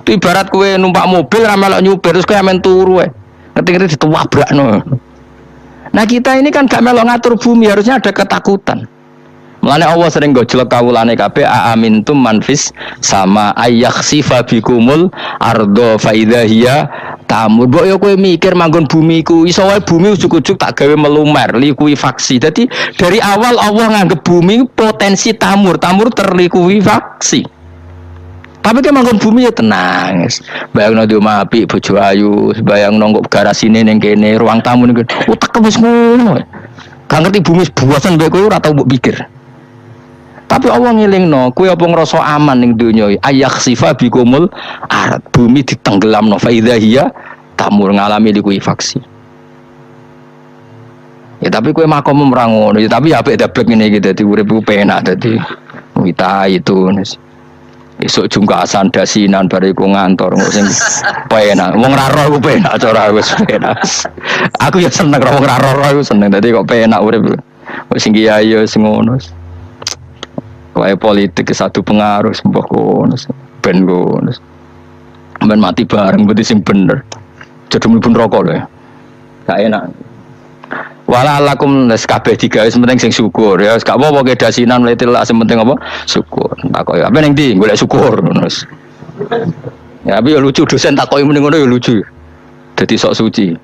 Itu ibarat kowe numpak mobil ra melok nyupir terus kowe amen turu wae. Ngerti-ngerti ditawabrakno. Nah kita ini kan gak melok ngatur bumi, harusnya ada ketakutan. Mulane Allah sering gojlok kawulane kabeh aamintum manfis sama ayakhsifa bikumul ardo fa idza hiya tamur. Mbok yo kowe mikir manggon bumi ku iso wae bumi ujug-ujug tak gawe melumer likuifaksi. Dadi dari awal Allah nganggep bumi potensi tamur terlikuifaksi. Tapi kan manggon bumi ya tenang. Bayangno di omah apik bojo ayu, bayangno kok garasine ning kene, ruang tamu ning kene. Utek wis ngono. Gak ngerti bumi buasan mbek kowe ora tau mbok pikir. Tapi Allah ngelingno, kowe apa ngrasa aman ning donya iki? Ayakhsifa bikumul ard, bumi ditenggelamno fa idza hiya tamur ngalami likuifaksi. Ya tapi kowe makom ora ngono, ya tapi apik dablek ngene iki dadi uripku penak dadi wita itu. Esuk jungkasan dasinan bariku ngantor kok sing penak. Wong ra roh ku penak cara wis penak. Aku ya seneng wong ra roh iku seneng dadi kok penak urip. Kok sing kiai ya sing ngono. Wae politik satu pengaruh sembah kono ben kono. Ben mati bareng berarti sing bener. Jadi mlebu neraka lho ya. Gak enak. Wala lakum les kabeh digawe penting sing syukur ya gak apa-apa ke dasinan mlete lak sing penting apa syukur. Takoki apa ning ndi golek syukur ngono. Ya tapi ya lucu dosen takoki mending ngono ya lucu. Dadi sok suci.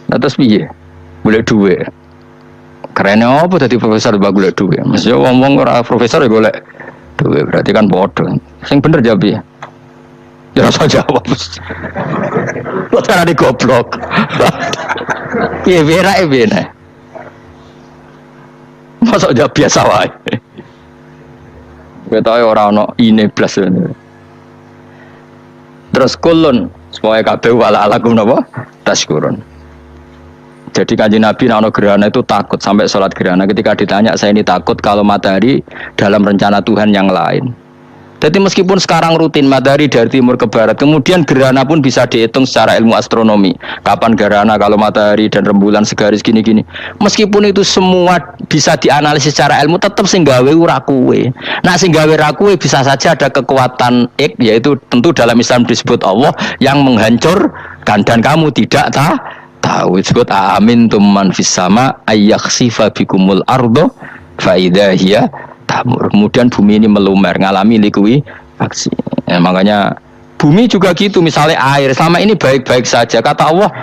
Nah terus piye? Golek dhuwit. Kerene apa dadi profesor mbak golek dhuwit. Mesti wong-wong ora profesor ya golek dhuwit berarti kan padha. Sing bener jawab piye? Ya rasa jawab. Kok cara di goblok. Piye vera bene. Masuk jawab biasa wae. Ketoke ora ono ine blas. Terus kulun supaya kabeh wala alakum napa? Taskurun. Jadi Kanjeng Nabi ana gerhana itu takut sampai sholat gerhana ketika ditanya saya ini takut kalau matahari dalam rencana Tuhan yang lain. Jadi meskipun sekarang rutin matahari dari timur ke barat, kemudian gerhana pun bisa dihitung secara ilmu astronomi. Kapan gerhana kalau matahari dan rembulan segaris gini-gini. Meskipun itu semua bisa dianalisis secara ilmu, tetap sing gawe ora kuwe. Nah sing gawe ra kuwe bisa saja ada kekuatan yaitu tentu dalam Islam disebut Allah yang menghancurkan dan kamu tidak tahu. Disebut amin tumman fis sama ayakhsifa bikumul ardo fa idza hiya tamur. Kemudian bumi ini melumer, ngalami likuifaksi. Makanya bumi juga gitu. Misalnya air selama ini baik-baik saja. Kata Allah,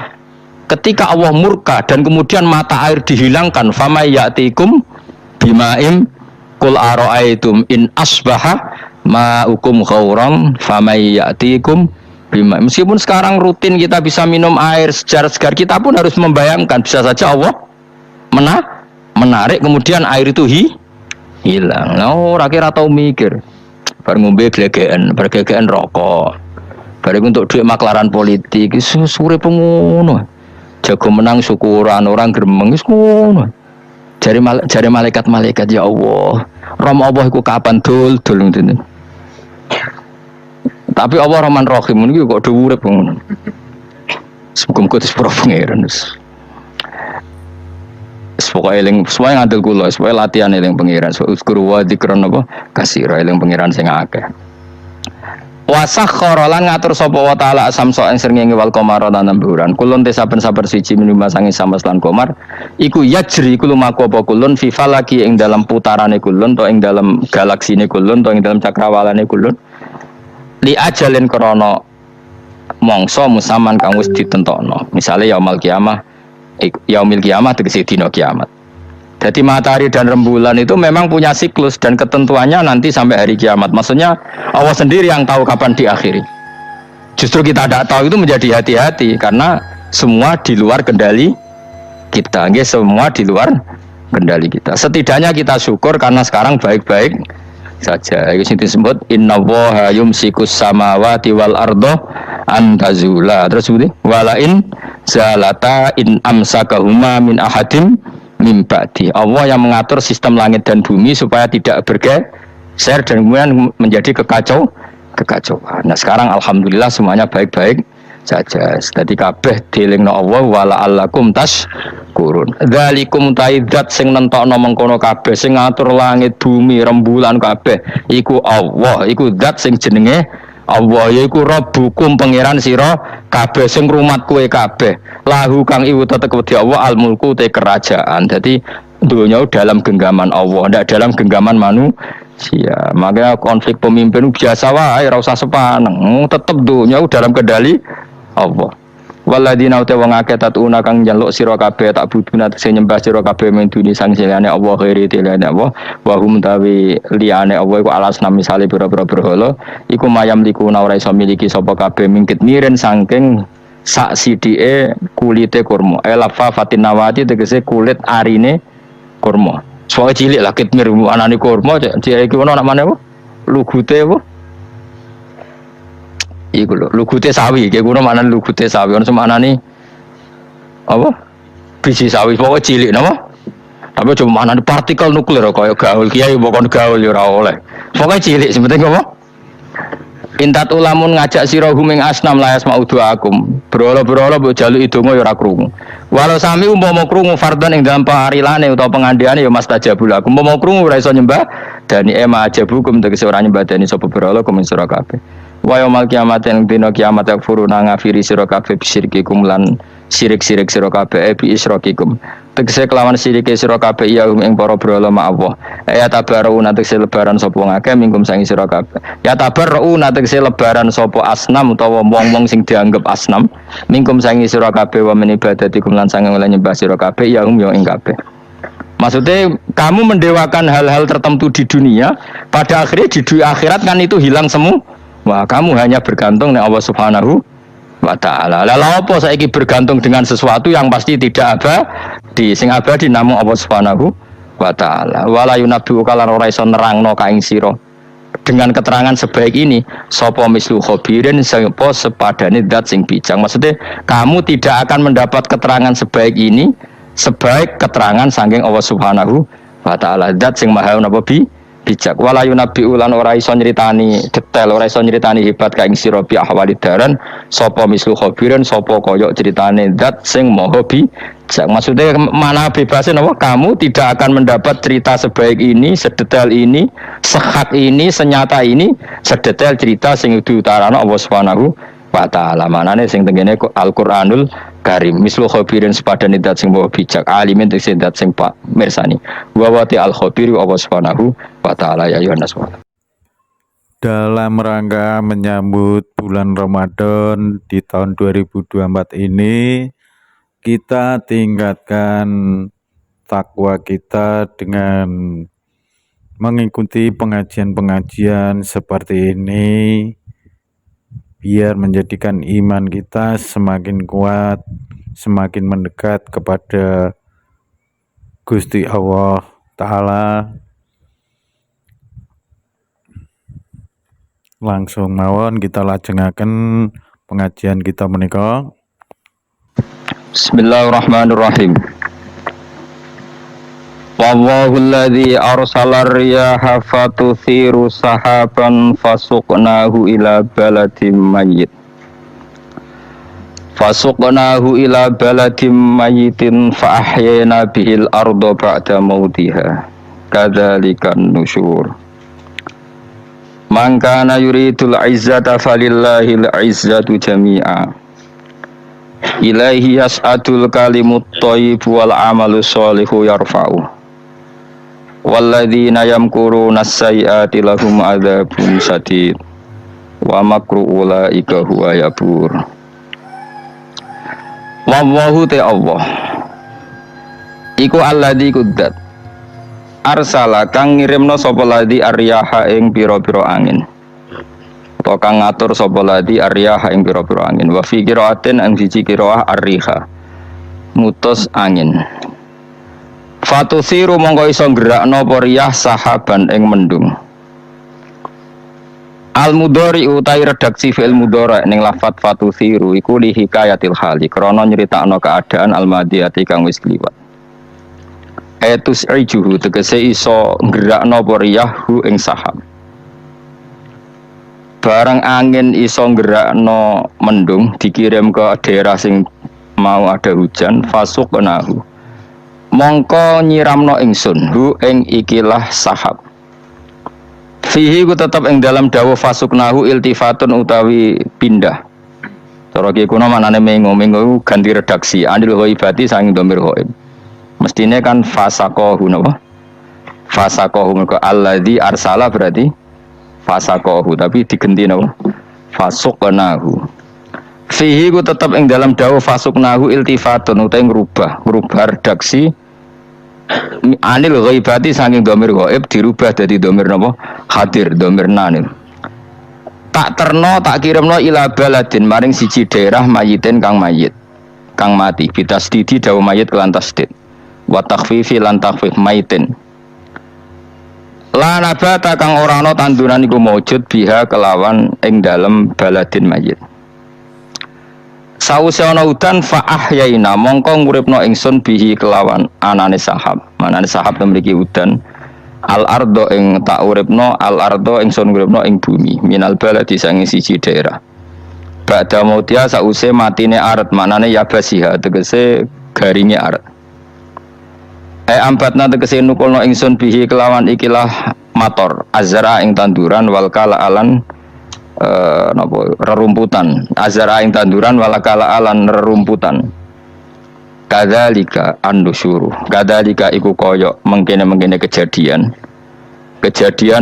ketika Allah murka dan kemudian mata air dihilangkan, famay ya'tikum bima'im qul ara'aitum in asbaha ma'ukum ghauran famay ya'tikum bima'im. Meskipun sekarang rutin kita bisa minum air segar-segar, kita pun harus membayangkan bisa saja Allah menarik kemudian air itu hilang. No, rakyat atau mikir. Bar ngombe bergegean rokok. Bar untuk duit maklaran politik, sore pengono. Jago menang syukuran orang gremeng wis ngono. Jare malaikat ya Allah. Rom Allah iku kapan dul ngene. Tapi Allah Rahman Rahim niku kok do urip ngono. Semoga sepuro pangeran. Pokoknya eling semuanya ngadil kula, supaya latihan eling pengiran. Uskuru wa dzikron apa? Kasira eling pengiran sing akeh. Wasakhkhara lan ngatur sapa wa taala samsa ing srengenge wal qamara lan rembulan. Kulun te saben-saben siji minuma sange samas lan qamar iku yajri kulo maku apa kulun fi falaki ing dalam putarane kulun to ing dalam galaksine kulun to ing dalam cakrawalane kulun. Li ajalin krana mangsa musaman kang wis ditentokno. Misale yaumul kiamah yaumil kiamat tegese dina kiamat. Jadi matahari dan rembulan itu memang punya siklus dan ketentuannya nanti sampai hari kiamat. Maksudnya Allah sendiri yang tahu kapan diakhiri. Justru kita tidak tahu itu menjadi hati-hati karena semua di luar kendali kita. Semua di luar kendali kita. Setidaknya kita syukur karena sekarang baik-baik saja. Itu sing disebut innallaha yumsikus samawati wal arda an tazula. Terus sebutin walain zalata in amsakahuma min ahadim min ba'di. Allah yang mengatur sistem langit dan bumi supaya tidak bergeser dan kemudian menjadi kekacauan. Nah sekarang alhamdulillah semuanya baik-baik saja. Jadi kabeh dilingno Allah wala allakum tashkurun. Dzalikum taidzat sing nentokno mengkono kabeh sing ngatur langit bumi rembulan kabeh iku Allah, iku zat sing jenenge Allah, yaiku Rabbukum pangeran sira kabeh sing rumat kowe kabeh. Lahu kang iku tetep wedi Allah al mulku te kerajaan. Jadi dunia dalam genggaman Allah, ndak dalam genggaman manusia. Makanya konflik pemimpin biasa wae, ora usah sepaneng. Tetep dunia dalam kendali Allah. Waladina uta wong akeh tatuna kang njaluk sira kabeh tak buduna sing nyembah sira kabeh mentuni sang liyane Allah khairi tilane Allah wa hum tawi liyane Allah iku alasna misale pira-pira berhala iku mayam liku ora iso miliki sapa kabeh mingkit miren saking sak sidike kulite kurma elafa fatinawati tegese kulit arine kurma soal cilik lah kitmir anane kurma cek iki ono nak maneh apa lugute apa iku lho, lugute sawi, kayak ngono maknane lugute sawi, ono semaknane apa? Biji sawi pokoke cilik napa? Tapi cuma maknane partikel nuklir kaya gaul kiai pokoknya gaul ya ora oleh. Pokoke cilik sebenarnya apa? Intat ulamun ngajak sira huming asnam layas mauduakum. Berhala-berhala mbok jaluki donga ya ora krungu. Walau sami umpama krungu fardhan ing dalam parilane utawa pengandiane ya mastajabul aku. Umpama krungu ora iso nyembah dani ema ajabukum tegese ora nyembah dani sapa berhala kumin sira kabeh. Wa yaumil kiamat ing dina kiamat yakfuruna ngafiri sira kabeh bisyirikikum lan sirik-sirik sira kabeh bi isrokikum. Tegese kelawan sirike sira kabeh ya ing para brala ma Allah. Ya tabaruna tegese lebaran sapa ngakeh mingkum sangi sira kabeh. Ya tabaruna tegese lebaran sapa asnam utawa wong-wong sing dianggep asnam mingkum sangi sira kabeh wa min ibadatikum lan sange oleh nyembah sira kabeh ya ing kabeh. Maksudnya kamu mendewakan hal-hal tertentu di dunia, pada akhirnya di akhirat kan itu hilang semua. Wah, kamu hanya bergantung dengan Allah Subhanahu wa taala. Lalu apa saiki bergantung dengan sesuatu yang pasti tidak abadi, sing abadi namung Allah Subhanahu wa taala. Wala yunabbi'u kalan ora iso nerangno ka ing sira. Dengan keterangan sebaik ini, sapa mislu khabirin sapa sepadane zat sing bijak. Maksudnya kamu tidak akan mendapat keterangan sebaik ini sebaik keterangan saking Allah Subhanahu wa taala. Zat sing maha napa bijak. Wala yunabbi'u lan ora iso nyritani detail, ora iso nyritani hebat ka ing sira bi ahwali daran sapa mislu khabirin sapa kaya critane zat sing maha bijak. Maksudnya mana bebasin apa? Kamu tidak akan mendapat cerita sebaik ini, sedetail ini, sehak ini, senyata ini, sedetail cerita sing diutarana Allah Subhanahu wa taala. Manane sing tengene Al-Qur'anul Karim mislu khabirin sepadane zat sing maha bijak alimin tegese zat sing pak mirsani wa wati al-khabiru Allah Subhanahu wa taala ya Yohanes. Dalam rangka menyambut bulan Ramadan di tahun 2024 ini, kita tingkatkan takwa kita dengan mengikuti pengajian-pengajian seperti ini, biar menjadikan iman kita semakin kuat, semakin mendekat kepada Gusti Allah Ta'ala. Langsung mawon kita lajengaken pengajian kita menika. Bismillahirrahmanirrahim. Wallahu alladzi arsala riyaha fatuthiru sahaban fasuqnahu ila baladin mayyit. Fasuqnahu ila baladin mayyitin fa ahyayna bihil arda ba'da mautiha. Kadzalikan nusyur. Man kana yuridul izzata falillahil izzatu jami'a. Ilaihi yas'adul kalimut thayyib wal amalu sholihu yarfa'u. Walladzina yamkuruna as-sayyi'ati lahum adzabun syadid wa makru ulaika huwa yabur. Wallahu ta Allah iku alladzi kudzat arsala kang ngirimna sapa ladzi aryaha ing pira-pira angin utawa kang ngatur sapa ladzi aryaha ing pira-pira angin wa fi qiraatin an siji qiraah arriha mutus angin. Fatusiru mongko iso gerakno apa riyah sahaban ing mendung. Al mudhari utai redaksi fi'il mudhari ning lafat fatusiru iku li hikayatil hali krana nyritakno keadaan al madiyati kang wis kliwat. Etus ijuhu tegese iso nggerakno apa riyahu ing sahab. Barang angin iso nggerakno mendung dikirim ke daerah sing mau ada hujan fasuk penahu. Mongko nyiramno ingsun hu ing ikilah sahab. Fihi ku tetap ing dalam dawuh fasuknahu iltifatun utawi pindah. Cara ki kuno manane mengo ganti redaksi anil ghaibati saking dhamir ghaib. Mestine kan fasaqahu napa? Fasaqahu mengko alladzi arsala berarti fasaqahu tapi digenti napa? Fasuknahu. Fihi ku tetap ing dalam dawuh fasuknahu iltifatun utawi ngrubah redaksi anil ghaibati saking dhamir ghaib dirubah dadi dhamir napa hadir dhamir nanil tak terno tak kirimno ila baladin maring siji daerah mayitin kang mati bitasdidi dawu mayit kelan tasdid wa takhfifi lan takhfif mayitin la nabata kang ora ana tanduran iku maujud biha kelawan ing dalem baladin mayit. Sause ana udan fa ahyaina mongko nguripno ingsun bihi kelawan anane sahab. Manane sahab memiliki udan al ardo ing tak uripno al ardo ingsun nguripno ing bumi minal baladi sange siji daerah. Ba'da mautia sause matine aret manane yabasiha tegese garinge aret. Ambatna tegese nukulno ingsun bihi kelawan ikilah mator azra ing tanduran wal kala alan rerumputan azara ing tanduran walakala alan rerumputan kadzalika andusyuru kadzalika iku kaya mengkene kejadian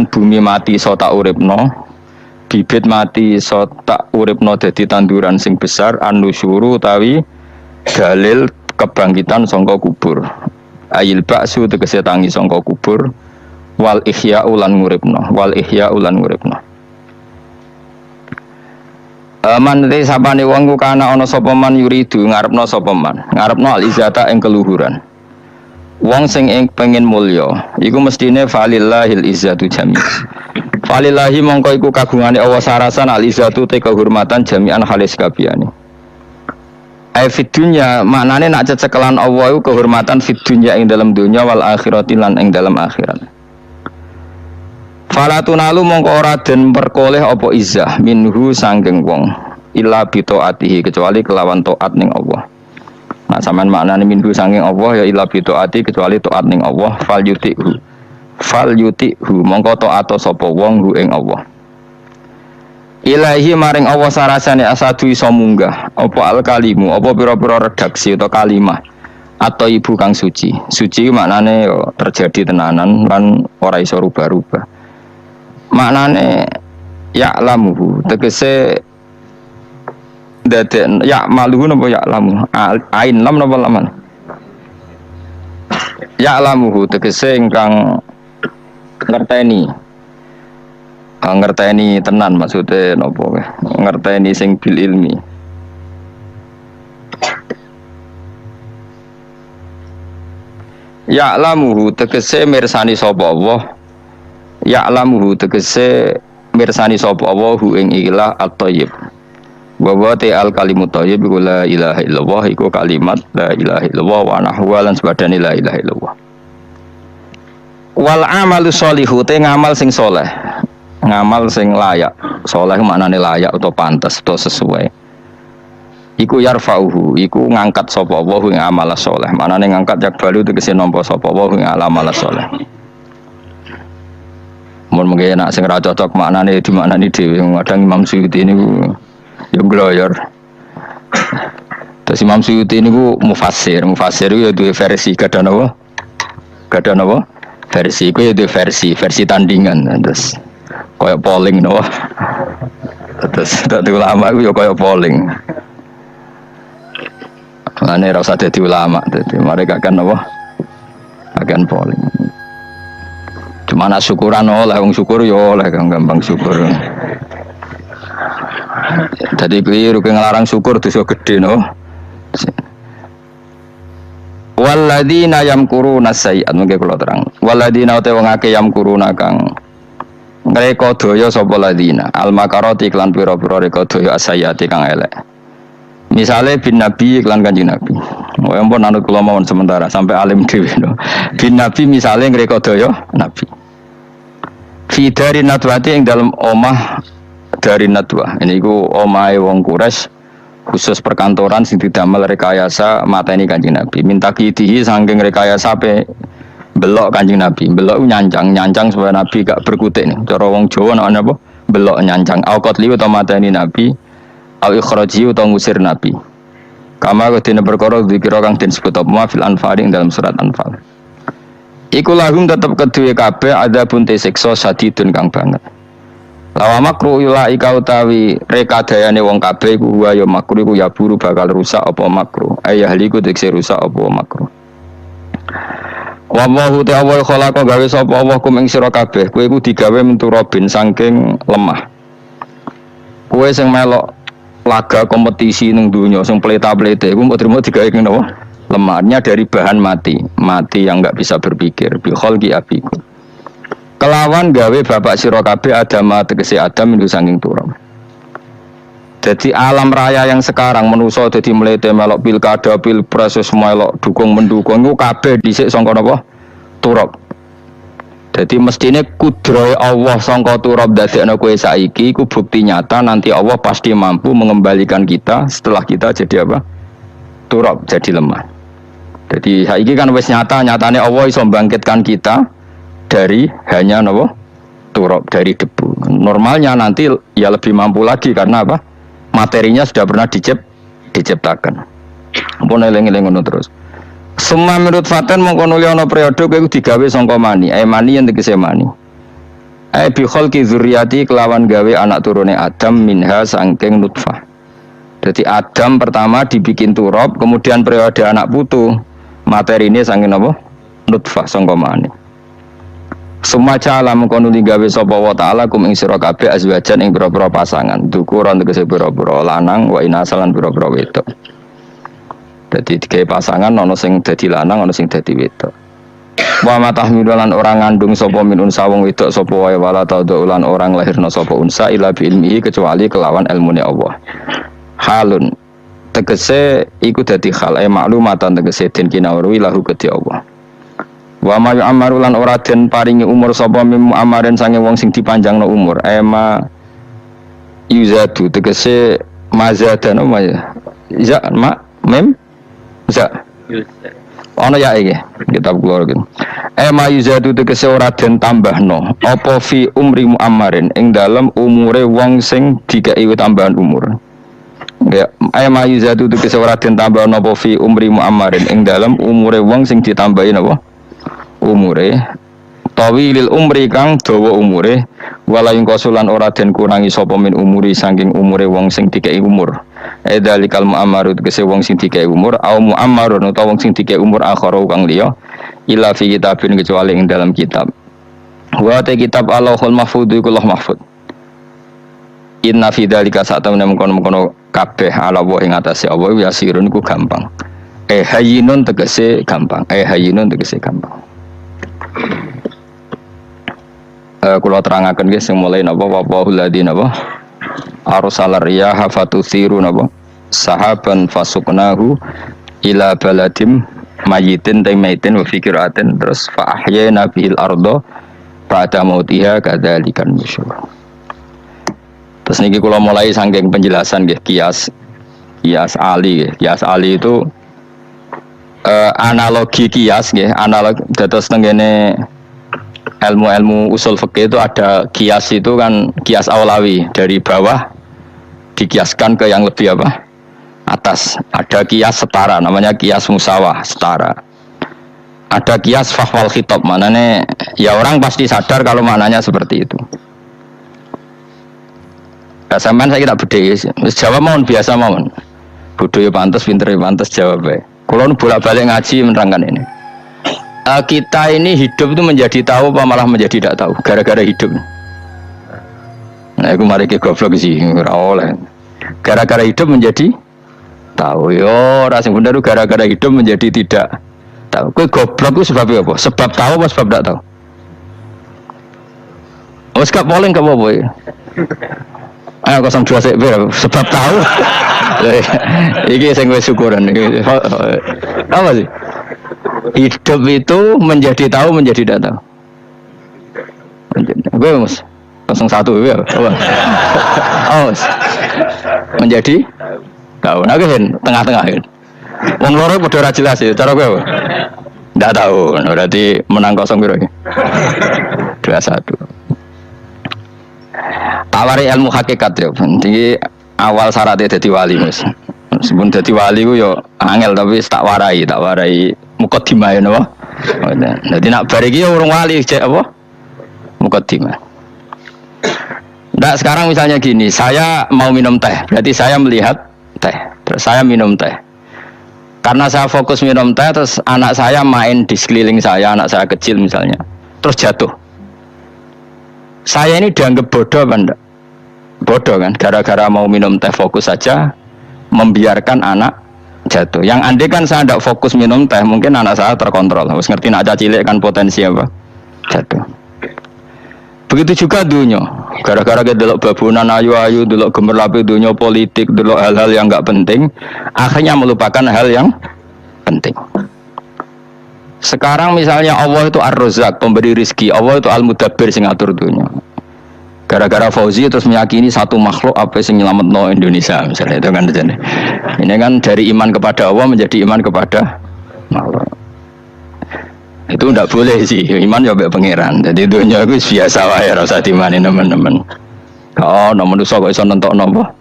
bumi mati so tak uripno bibit mati so tak uripno dadi tanduran sing besar andusyuru utawi dalil kebangkitan sangka kubur ayil ba'su tegese tangi sangka kubur wal ihya ulan nguripno man te sapane wong ku kana ana sapa man yuridu ngarepno al izata ing keluhuran. Wong sing pengen mulya iku mestine falillahil izzatu jami. Falillahi mongko iku kagungane Allah sarasan al izzatu te kehormatan jami'an halis kabehane. Fid dunya maknane nak cecekelan Allah iku kehormatan fid dunya ing dalam dunya wal akhirati lan ing dalam akhirat. Falatunalu mongko ora den perkoleh apa izzah minhu sanggeng wong illa bi taatihi kecuali kelawan taat ning Allah. Nah sampean maknane minhu sanggeng Allah ya illa bi taati kecuali taat ning Allah fal yutihu mongko taat sapa wong hu ing Allah. Ilahi maring Allah sarasane asadu iso munggah apa al kalimu apa pira-pira redaksi atau kalimah atau ibu kang suci maknane terjadi tenanan lan ora iso rubah-rubah. Maknane ya'lamuhu tegese dadek ya'maluhu napa ya'lamu ain lam napa laman ya'lamuhu tegese ingkang ngerteni tenan maksude napa ngerteni sing bil ilmi ya'lamuhu tegese mirsani sapa Allah ya'lamuhu tegese mirsani sapa Allah hu ing ilah at-thayyib wa ta al kalimut thayyib iku la ilaha illallah iku kalimat la ilaha illallah wa nahwa lan sebadane la ilaha illallah wal amalu sholihu te ngamal sing saleh ngamal sing layak saleh maknane layak atau pantas atau sesuai iku yarfa'uhu iku ngangkat sapa Allah ing amal saleh maknane ngangkat yak balu tegese nampa sapa Allah ing amal saleh. Mungkin nak sing ra cocok maknane dimaknani dhewe kadang Imam Suyuti niku yo gloyor. Terus Imam Suyuti niku mufassir ya duwe versi kadang apa? Versi iku ya duwe versi tandingan terus koyo polling no. Terus dadi ulama iku yo koyo polling. Mane ra usah dadi ulama dadi mereka kan apa? Akan polling. Cuma nak syukuran oleh wong syukur yo oleh gampang syukur. Dadi keliru ngelarang syukur dosa gede no. Walladzina yamkuruna sayyi'at mengke kula terang. Walladzina te wong akeh yamkuruna kang Ngreka daya sapa ladina al makarati iklan pira-pira reka daya asayati kang elek. Misale bin Nabi iklan Kanjeng Nabi. Oh ampun anut kula mawon sementara sampai alim dhewe no. Bin Nabi misale ngreka daya Nabi. Fi dari natwati ing dalam omah dari natwa. Ini ku omahe wong Quraisy khusus perkantoran sing didamel rekayasa mateni Kanjeng Nabi. Minta kidihi saking rekayasa pe belok Kanjeng Nabi. Belok nyancang supaya Nabi gak berkutik nih. Cara wong Jawa nek apa? Belok nyancang. Au qatli utawa mateni Nabi. Au ikhraji utawa ngusir Nabi. Kama kedene perkara dikira kang den sebut apa fil Anfal ing dalam surat Anfal. Iku lahum tetep kedue kabeh ada bunte siksa sadidun kang banget. Lawa makru ilaika utawi rekadayane wong kabeh iku wa ya makru iku ya buru bakal rusak apa makru. Ayahliku tekse rusak apa makru. Wallahu ta'ala khalaqa gawe sapa Allah kum ing sira kabeh. Kowe iku digawe menturobin saking lemah. Kowe sing melok laga kompetisi ning donya sing pleta-plete iku mbok trimo digawe ning napa? Lemahnya dari bahan mati yang enggak bisa berpikir bi khalqi abiku. Kelawan gawe bapak sira kabeh Adam tegese Adam itu saking turun. Jadi alam raya yang sekarang manusa dadi mlete melok pilkada pilpres semua melok dukung mendukung iku kabeh dhisik sangka napa? Turab. Jadi mestine kudrohe Allah sangka turab dadekno kowe saiki iku bukti nyata nanti Allah pasti mampu mengembalikan kita setelah kita jadi apa? Turab, jadi lemah. Jadi saiki kan wis nyatane Allah iso membangkitkan kita dari hanya napa? Turab, dari debu. Normalnya nanti ya lebih mampu lagi karena apa? Materinya sudah pernah diciptakan. Ampun eling-eling ngono terus. Semua menurut Faten mongko nuli ana periode kowe digawe sangka mani. Mani yen tegese mani. Bi khalqi dzurriyyati kelawan gawe anak turune Adam minha saking nutfah. Jadi Adam pertama dibikin turab, kemudian periode anak putu. Materi ini saking apa? Nutfah sangka mani. Summa ja'ala mengko nuli gawe sapa wa ta'ala kum ing sira kabeh azwajan ing pira-pira pasangan. Dukuran tegese pira-pira lanang wa inasalan pira-pira wedok. Dadi digawe pasangan ana sing dadi lanang ana sing dadi wedok. Wa matahmilan orang ngandung sapa min unsa wong wedok sapa wae wala taulan orang lahirna sapa unsa ila bi ilmihi kecuali kelawan ilmune Allah. Halun tegese iku dadi hal maklumatan tegese den kinawruhi lahu kedhi Allah. Wa ma yu'amaru lan ora den paringi umur sapa mim amaren sange wong sing dipanjangno umur. Ema yuzadu tegese mazadano maya. Iza ma mem za. Ana ya iki kitab kula iki. Ema yuzadu tegese ora den tambahno apa fi umri muammarin ing dalem umure wong sing dikei tambahan umur. Ya, ema yuzadu tegese ora den tambahno apa fi umri muammarin ing dalem umure wong sing ditambahi napa? Umure tawilil umri kang dawa umure wala ing kosulan ora den kurangi sapa min umuri saking umure wong sing dikei umur edzalikal muammarut kese wong sing dikei umur au muammarun utawa wong sing dikei umur akhara kang liya ila fi kitabin kecuali ing dalam kitab wa ta kitab Allahul mahfudz iku Allah mahfud inna fi dzalika satamna mengkono kabeh ala wa ing atase Allah yasirun ku gampang hayyinun tegese gampang hayyinun tegese gampang. Kula terangaken nggih sing mulai napa waqahul ladina napa arsalar riyaha fatusiru napa sahaban fasuknahu ila baladim mayitin taimatin wa fikratin terus fa ahyana bil ardo ba'da mautiha kadzalikan nusyur. Terus niki kula mulai saking penjelasan nggih kias ali nggih. Kias ali itu analogi kias nggih, analog dados tenggene ilmu-ilmu usul fikih itu ada kias itu kan kias aulawi dari bawah dikiaskan ke yang lebih apa? Atas. Ada kias setara namanya kias musawah setara. Ada kias fahwal khitab maknanya ya orang pasti sadar kalau maknanya seperti itu. Ya sampean saya tidak beda. Jawab mohon biasa mohon. Bodoh ya pantes, pinter ya pantes jawab ya. Kalau bolak-balik ngaji menerangkan ini. Kita ini hidup itu menjadi tahu apa malah menjadi tidak tahu gara-gara hidup. Nah, aku mari ke goblok sih, ora oleh. Gara-gara hidup menjadi tahu. Yo, rasing bener gara-gara hidup menjadi tidak tahu. Kowe goblok itu sebab apa? Sebab tahu apa sebab tidak tahu? Wes gak polling gak apa-apa ya. Ayo 02 sik sebab tahu. Iki sing wis syukuran iki. Apa sih? Hidup itu menjadi tahu menjadi tidak tahu. Gue Mas 01 ya. Oh. Menjadi tahu. Nah kan tengah-tengah kan. Wong loro padha ora jelas ya cara gue. Ndak tahu. Berarti menang 0 piro iki? 21. Tawari ilmu hakikat ya. Jadi awal syaratnya jadi wali Mas. Sebelum jadi wali ku yo angel tapi tak warai mukadimah ya napa. Jadi nak bar iki urung wali cek apa? Mukadimah. Nah sekarang misalnya gini, saya mau minum teh, berarti saya melihat teh, terus saya minum teh. Karena saya fokus minum teh, terus anak saya main di sekeliling saya, anak saya kecil misalnya, terus jatuh. Saya ini dianggap bodoh apa enggak? Bodoh kan, gara-gara mau minum teh fokus saja, membiarkan anak jatuh. Yang andai kan saya tidak fokus minum teh, mungkin anak saya terkontrol. Harus ngerti nak cilik kan potensi apa? Jatuh. Begitu juga dunia. Gara-gara kita delok babunan ayu-ayu, delok gemerlapi dunia politik, delok hal-hal yang enggak penting, akhirnya melupakan hal yang penting. Sekarang misalnya Allah itu Ar-Razzaq, pemberi rizki, Allah itu Al-Mudabbir sing ngatur dunia. Gara-gara Fauzi terus meyakini satu makhluk apa sing nyelametno Indonesia misalnya itu kan. Ini kan dari iman kepada Allah menjadi iman kepada makhluk. Itu tidak boleh sih, iman ya pangeran. Jadi dunia itu biasa wae, ora usah dimani teman-teman. Oh, manusia kok iso nentokno apa?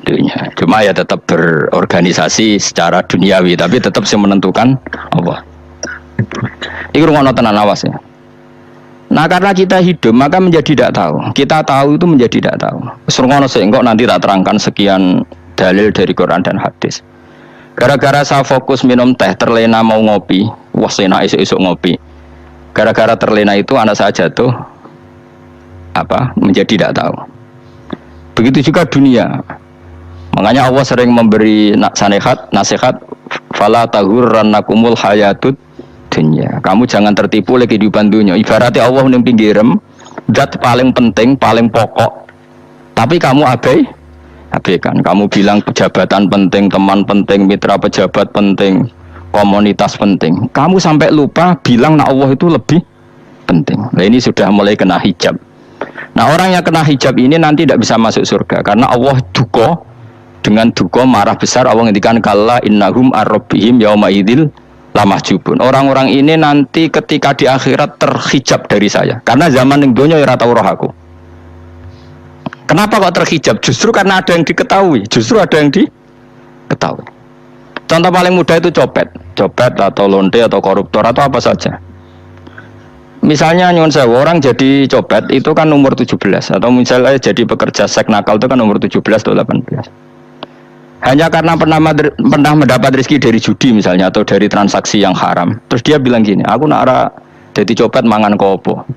Dunia. Cuma ya tetap berorganisasi secara duniawi, tapi tetap sing menentukan Allah. Iku rungono tenan awas ya. Nah, karena kita hidup maka menjadi tidak tahu. Kita tahu itu menjadi tidak tahu. Wis rungono sik engko nanti tak terangkan sekian dalil dari Quran dan hadis. Gara-gara saya fokus minum teh, terlena mau ngopi, wah enak esok-esok ngopi. Gara-gara terlena itu anak saya jatuh, menjadi tidak tahu. Begitu juga dunia. Makanya Allah sering memberi nasihat, fala taghurrannakumul hayatud dunya. Kamu jangan tertipu oleh kehidupan dunia. Ibaratnya Allah ning pinggirem, zat paling penting, paling pokok. Tapi kamu abaikan. Kamu bilang jabatan penting, teman penting, mitra pejabat penting, komunitas penting. Kamu sampai lupa bilang nak Allah itu lebih penting. Nah ini sudah mulai kena hijab. Nah orang yang kena hijab ini nanti tidak bisa masuk surga karena Allah duka dengan duka marah besar. Allah ngendikan kalla innahum ar-rabbihim yauma idzil lamahjubun. Orang-orang ini nanti ketika di akhirat terhijab dari saya. Karena zaman ning donya ora tau roh aku. Kenapa kok terhijab? Justru karena ada yang diketahui. Contoh paling mudah itu copet atau lonte atau koruptor atau apa saja. Misalnya nyuwun sewu, orang jadi copet itu kan umur 17 atau misalnya jadi pekerja seks nakal itu kan umur 17 atau 18. Hanya karena pernah mendapat rezeki dari judi misalnya atau dari transaksi yang haram. Terus dia bilang gini, aku nak ra jadi copet mangan kopo.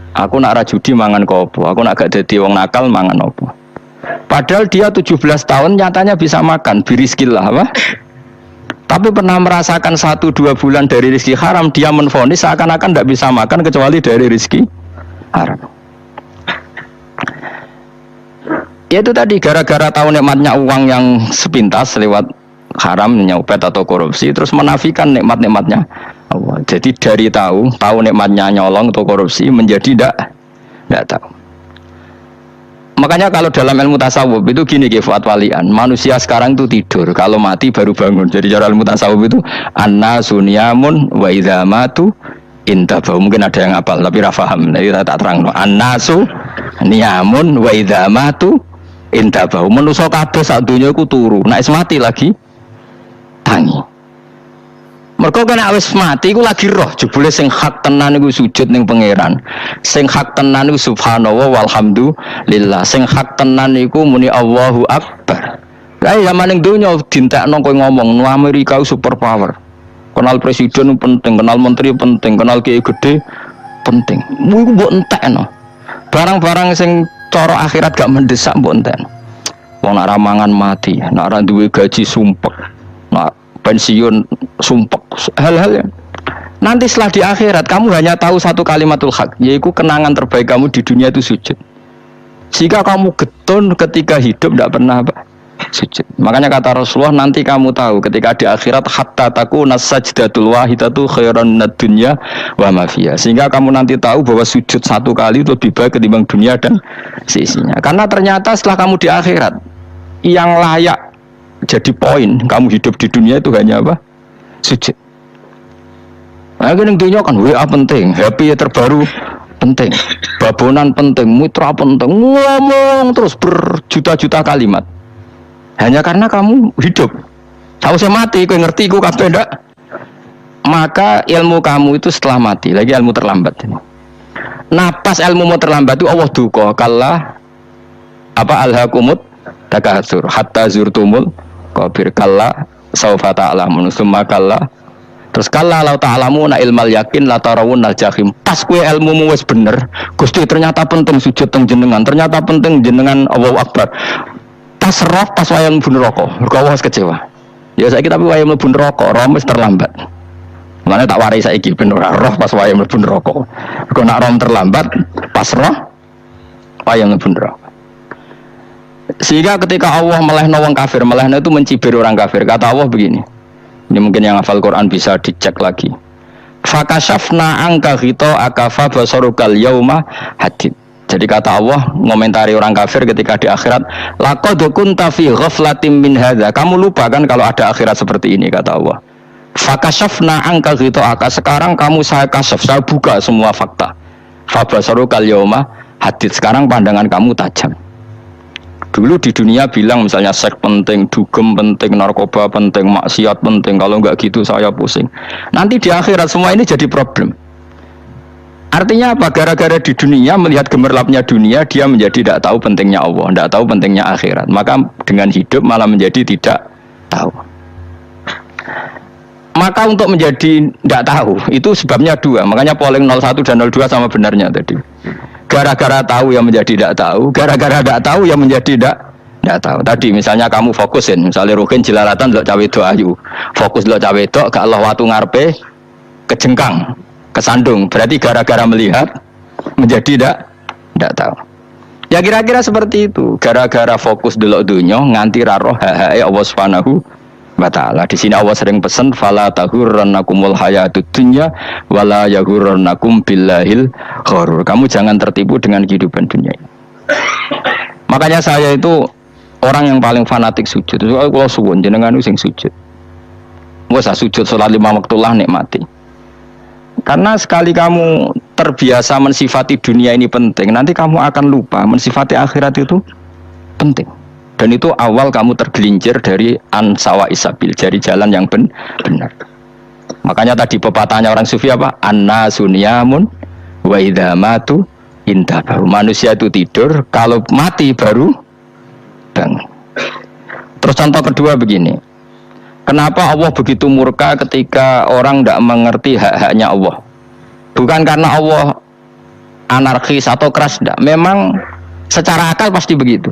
Aku nak ra judi mangan kopo, aku nak gak dadi wong nakal mangan opo. Padahal dia 17 tahun nyatanya bisa makan, birizkillah apa? Tapi pernah merasakan 1-2 bulan dari rezeki haram, dia menvonis seakan-akan tidak bisa makan kecuali dari rezeki haram. Ya itu tadi gara-gara tahu nikmatnya uang yang sepintas lewat haram, nyopet atau korupsi, terus menafikan nikmat-nikmatnya Allah. Jadi dari tahu nikmatnya nyolong atau korupsi menjadi tidak tahu. Makanya kalau dalam ilmu tasawuf itu gini Fuad Walian, manusia sekarang itu tidur, kalau mati baru bangun. Jadi cara ilmu tasawuf itu annasu niyamun wa idza matu intabahu. Mungkin ada yang hafal tapi ra paham. Jadi tak terang. Annasu niyamun wa idza matu intabahu. Manusa kabeh sak donya iku turu, nek mati lagi tangi. Mergo kena wis mati iku lagi roh, jebule sing hak tenan iku sujud ning pangeran. Sing hak tenan iku subhanallah walhamdulillah. Sing hak tenan iku muni Allahu Akbar. Lah zaman ning donya dintekno kowe ngomong no Amerika super power. Kenal presiden penting, kenal menteri penting, kenal kiai gede penting. Iku mbok entekno. Barang-barang sing cara akhirat gak mendesak mbok entekno. Wong nak ramangan mati, nak ra duwe gaji sumpek. Nak pensiun sumpek hal-hal ya. Nanti setelah di akhirat kamu hanya tahu satu kalimatul haq, yaitu kenangan terbaik kamu di dunia itu sujud. Jika kamu getun ketika hidup tidak pernah apa? Sujud. Makanya kata Rasulullah, nanti kamu tahu ketika di akhirat hatta takuna sajdatul wahidatu khairan minad dunya wa ma fiha. Sehingga kamu nanti tahu bahwa sujud satu kali itu lebih baik ketimbang dunia dan seisinya. Karena ternyata setelah kamu di akhirat, yang layak jadi poin kamu hidup di dunia itu hanya apa? Sujud. Nah, kan dunia kan WA penting, HP terbaru penting, babonan penting, mitra penting, ngomong terus berjuta-juta kalimat. Hanya karena kamu hidup. Tahu saya mati, kau ngerti kau kabeh ndak? Maka ilmu kamu itu setelah mati, lagi ilmu terlambat. Nah, pas ilmu mau terlambat itu Allah duka kalla apa alhaqumut takatsur hatta zurtumul qabir kalla saufa ta'lamun summa kalla terus kalla law ta'lamuna ilmal yakin la tarawunnal jahim. Pas kowe ilmumu wis bener, Gusti ternyata penting sujud teng jenengan, ternyata penting jenengan Allahu Akbar. Tas roh pas wayang mlebu neraka. Mergo Allah kecewa. Ya saiki tapi wayang mlebu neraka, roh wis terlambat. Mane tak warai saiki ben ora roh pas wayang mlebu neraka. Mergo nek roh terlambat, pas roh wayang mlebu neraka. Sehingga ketika Allah melehno wong kafir, melehno itu mencibir orang kafir. Kata Allah begini. Ini mungkin yang hafal Quran bisa dicek lagi. Fakashafna angka ghita akafa basarukal yauma hadid. Jadi kata Allah ngomentari orang kafir ketika di akhirat, laqad kunta fi ghaflatin min hadza. Kamu lupa kan kalau ada akhirat seperti ini, kata Allah. Fakashafna angka ghita'aka. Sekarang kamu saya kasaf, saya buka semua fakta. Fabasarukal yauma hadid. Sekarang pandangan kamu tajam. Dulu di dunia bilang misalnya seks penting, dugem penting, narkoba penting, maksiat penting. Kalau enggak gitu saya pusing. Nanti di akhirat semua ini jadi problem. Artinya apa? Gara-gara di dunia melihat gemerlapnya dunia, dia menjadi tidak tahu pentingnya Allah, tidak tahu pentingnya akhirat. Maka dengan hidup malah menjadi tidak tahu. Maka untuk menjadi tidak tahu itu sebabnya dua. Makanya polling 01 dan 02 sama benarnya tadi. Gara-gara tahu yang menjadi tidak tahu, gara-gara tidak tahu yang menjadi tidak tahu. Tadi misalnya kamu fokusin, misalnya Rukin jelalatan lo cawe do ayu, fokus lo cawe do, gak Allah watu ngarepe kejengkang. Kesandung, berarti gara-gara melihat menjadi tidak tahu. Ya kira-kira seperti itu. Gara-gara fokus delok dunya nganti roh hae Allah Subhanahu wa taala. Di sini Allah sering pesan fala tahurrannakumul hayatud dunya wala yahurrannakum billahil ghurur. Kamu jangan tertipu dengan kehidupan dunia ini. Makanya saya itu orang yang paling fanatik sujud. Kalau suwun jenengan sing sujud. Wes sujud salat 5 waktu lah nikmati. Karena sekali kamu terbiasa mensifati dunia ini penting, nanti kamu akan lupa mensifati akhirat itu penting. Dan itu awal kamu tergelincir dari ansawa isabil, dari jalan yang benar. Makanya tadi pepatahnya orang sufi apa? Annasu niyamun wa idza matu intabahu. Manusia itu tidur, kalau mati baru bangun. Terus contoh kedua begini. Kenapa Allah begitu murka ketika orang tidak mengerti hak-haknya Allah? Bukan karena Allah anarkis atau keras, tidak. Memang secara akal pasti begitu.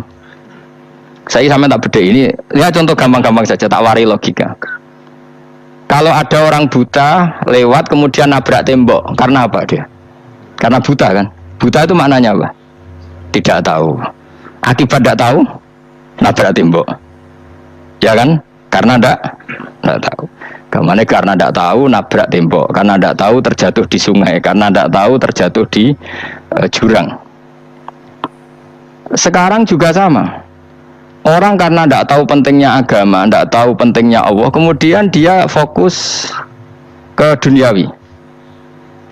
Saya sampai tak beda ini. Ya contoh gampang-gampang saja, tak wari logika. Kalau ada orang buta lewat kemudian nabrak tembok, karena apa dia? Karena buta kan? Buta itu maknanya apa? Tidak tahu. Akibat tidak tahu, nabrak tembok. Ya kan? Karena tidak tahu. Kemana? Karena tidak tahu nabrak tembok. Karena tidak tahu terjatuh di sungai. Karena tidak tahu terjatuh di jurang. Sekarang juga sama. Orang karena tidak tahu pentingnya agama, tidak tahu pentingnya Allah, kemudian dia fokus ke duniawi.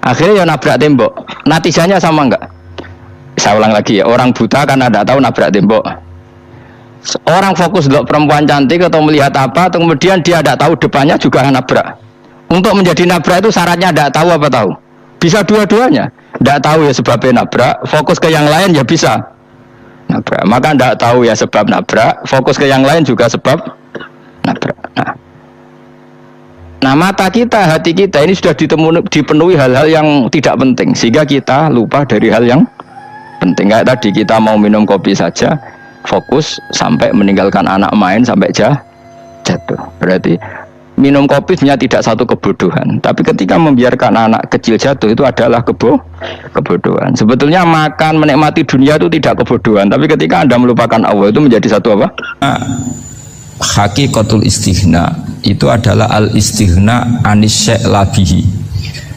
Akhirnya ya nabrak tembok. Natijanya sama enggak? Saya ulang lagi ya. Orang buta karena tidak tahu nabrak tembok. Orang fokus lihat perempuan cantik atau melihat apa, atau kemudian dia tidak tahu depannya juga nabrak. Untuk menjadi nabrak itu syaratnya tidak tahu apa tahu. Bisa dua-duanya. Tidak tahu ya sebabnya nabrak, fokus ke yang lain ya bisa nabrak. Maka tidak tahu ya sebab nabrak, fokus ke yang lain juga sebab nabrak. Nah mata kita, hati kita ini sudah dipenuhi hal-hal yang tidak penting, sehingga kita lupa dari hal yang penting. Kayak tadi kita mau minum kopi saja, fokus sampai meninggalkan anak main sampai jatuh. Berarti minum kopi sebenarnya tidak satu kebodohan, tapi ketika membiarkan anak kecil jatuh itu adalah kebodohan. Sebetulnya makan menikmati dunia itu tidak kebodohan, tapi ketika Anda melupakan Allah itu menjadi satu apa? Hakikatul istighna itu adalah al istighna anis syai' labihi.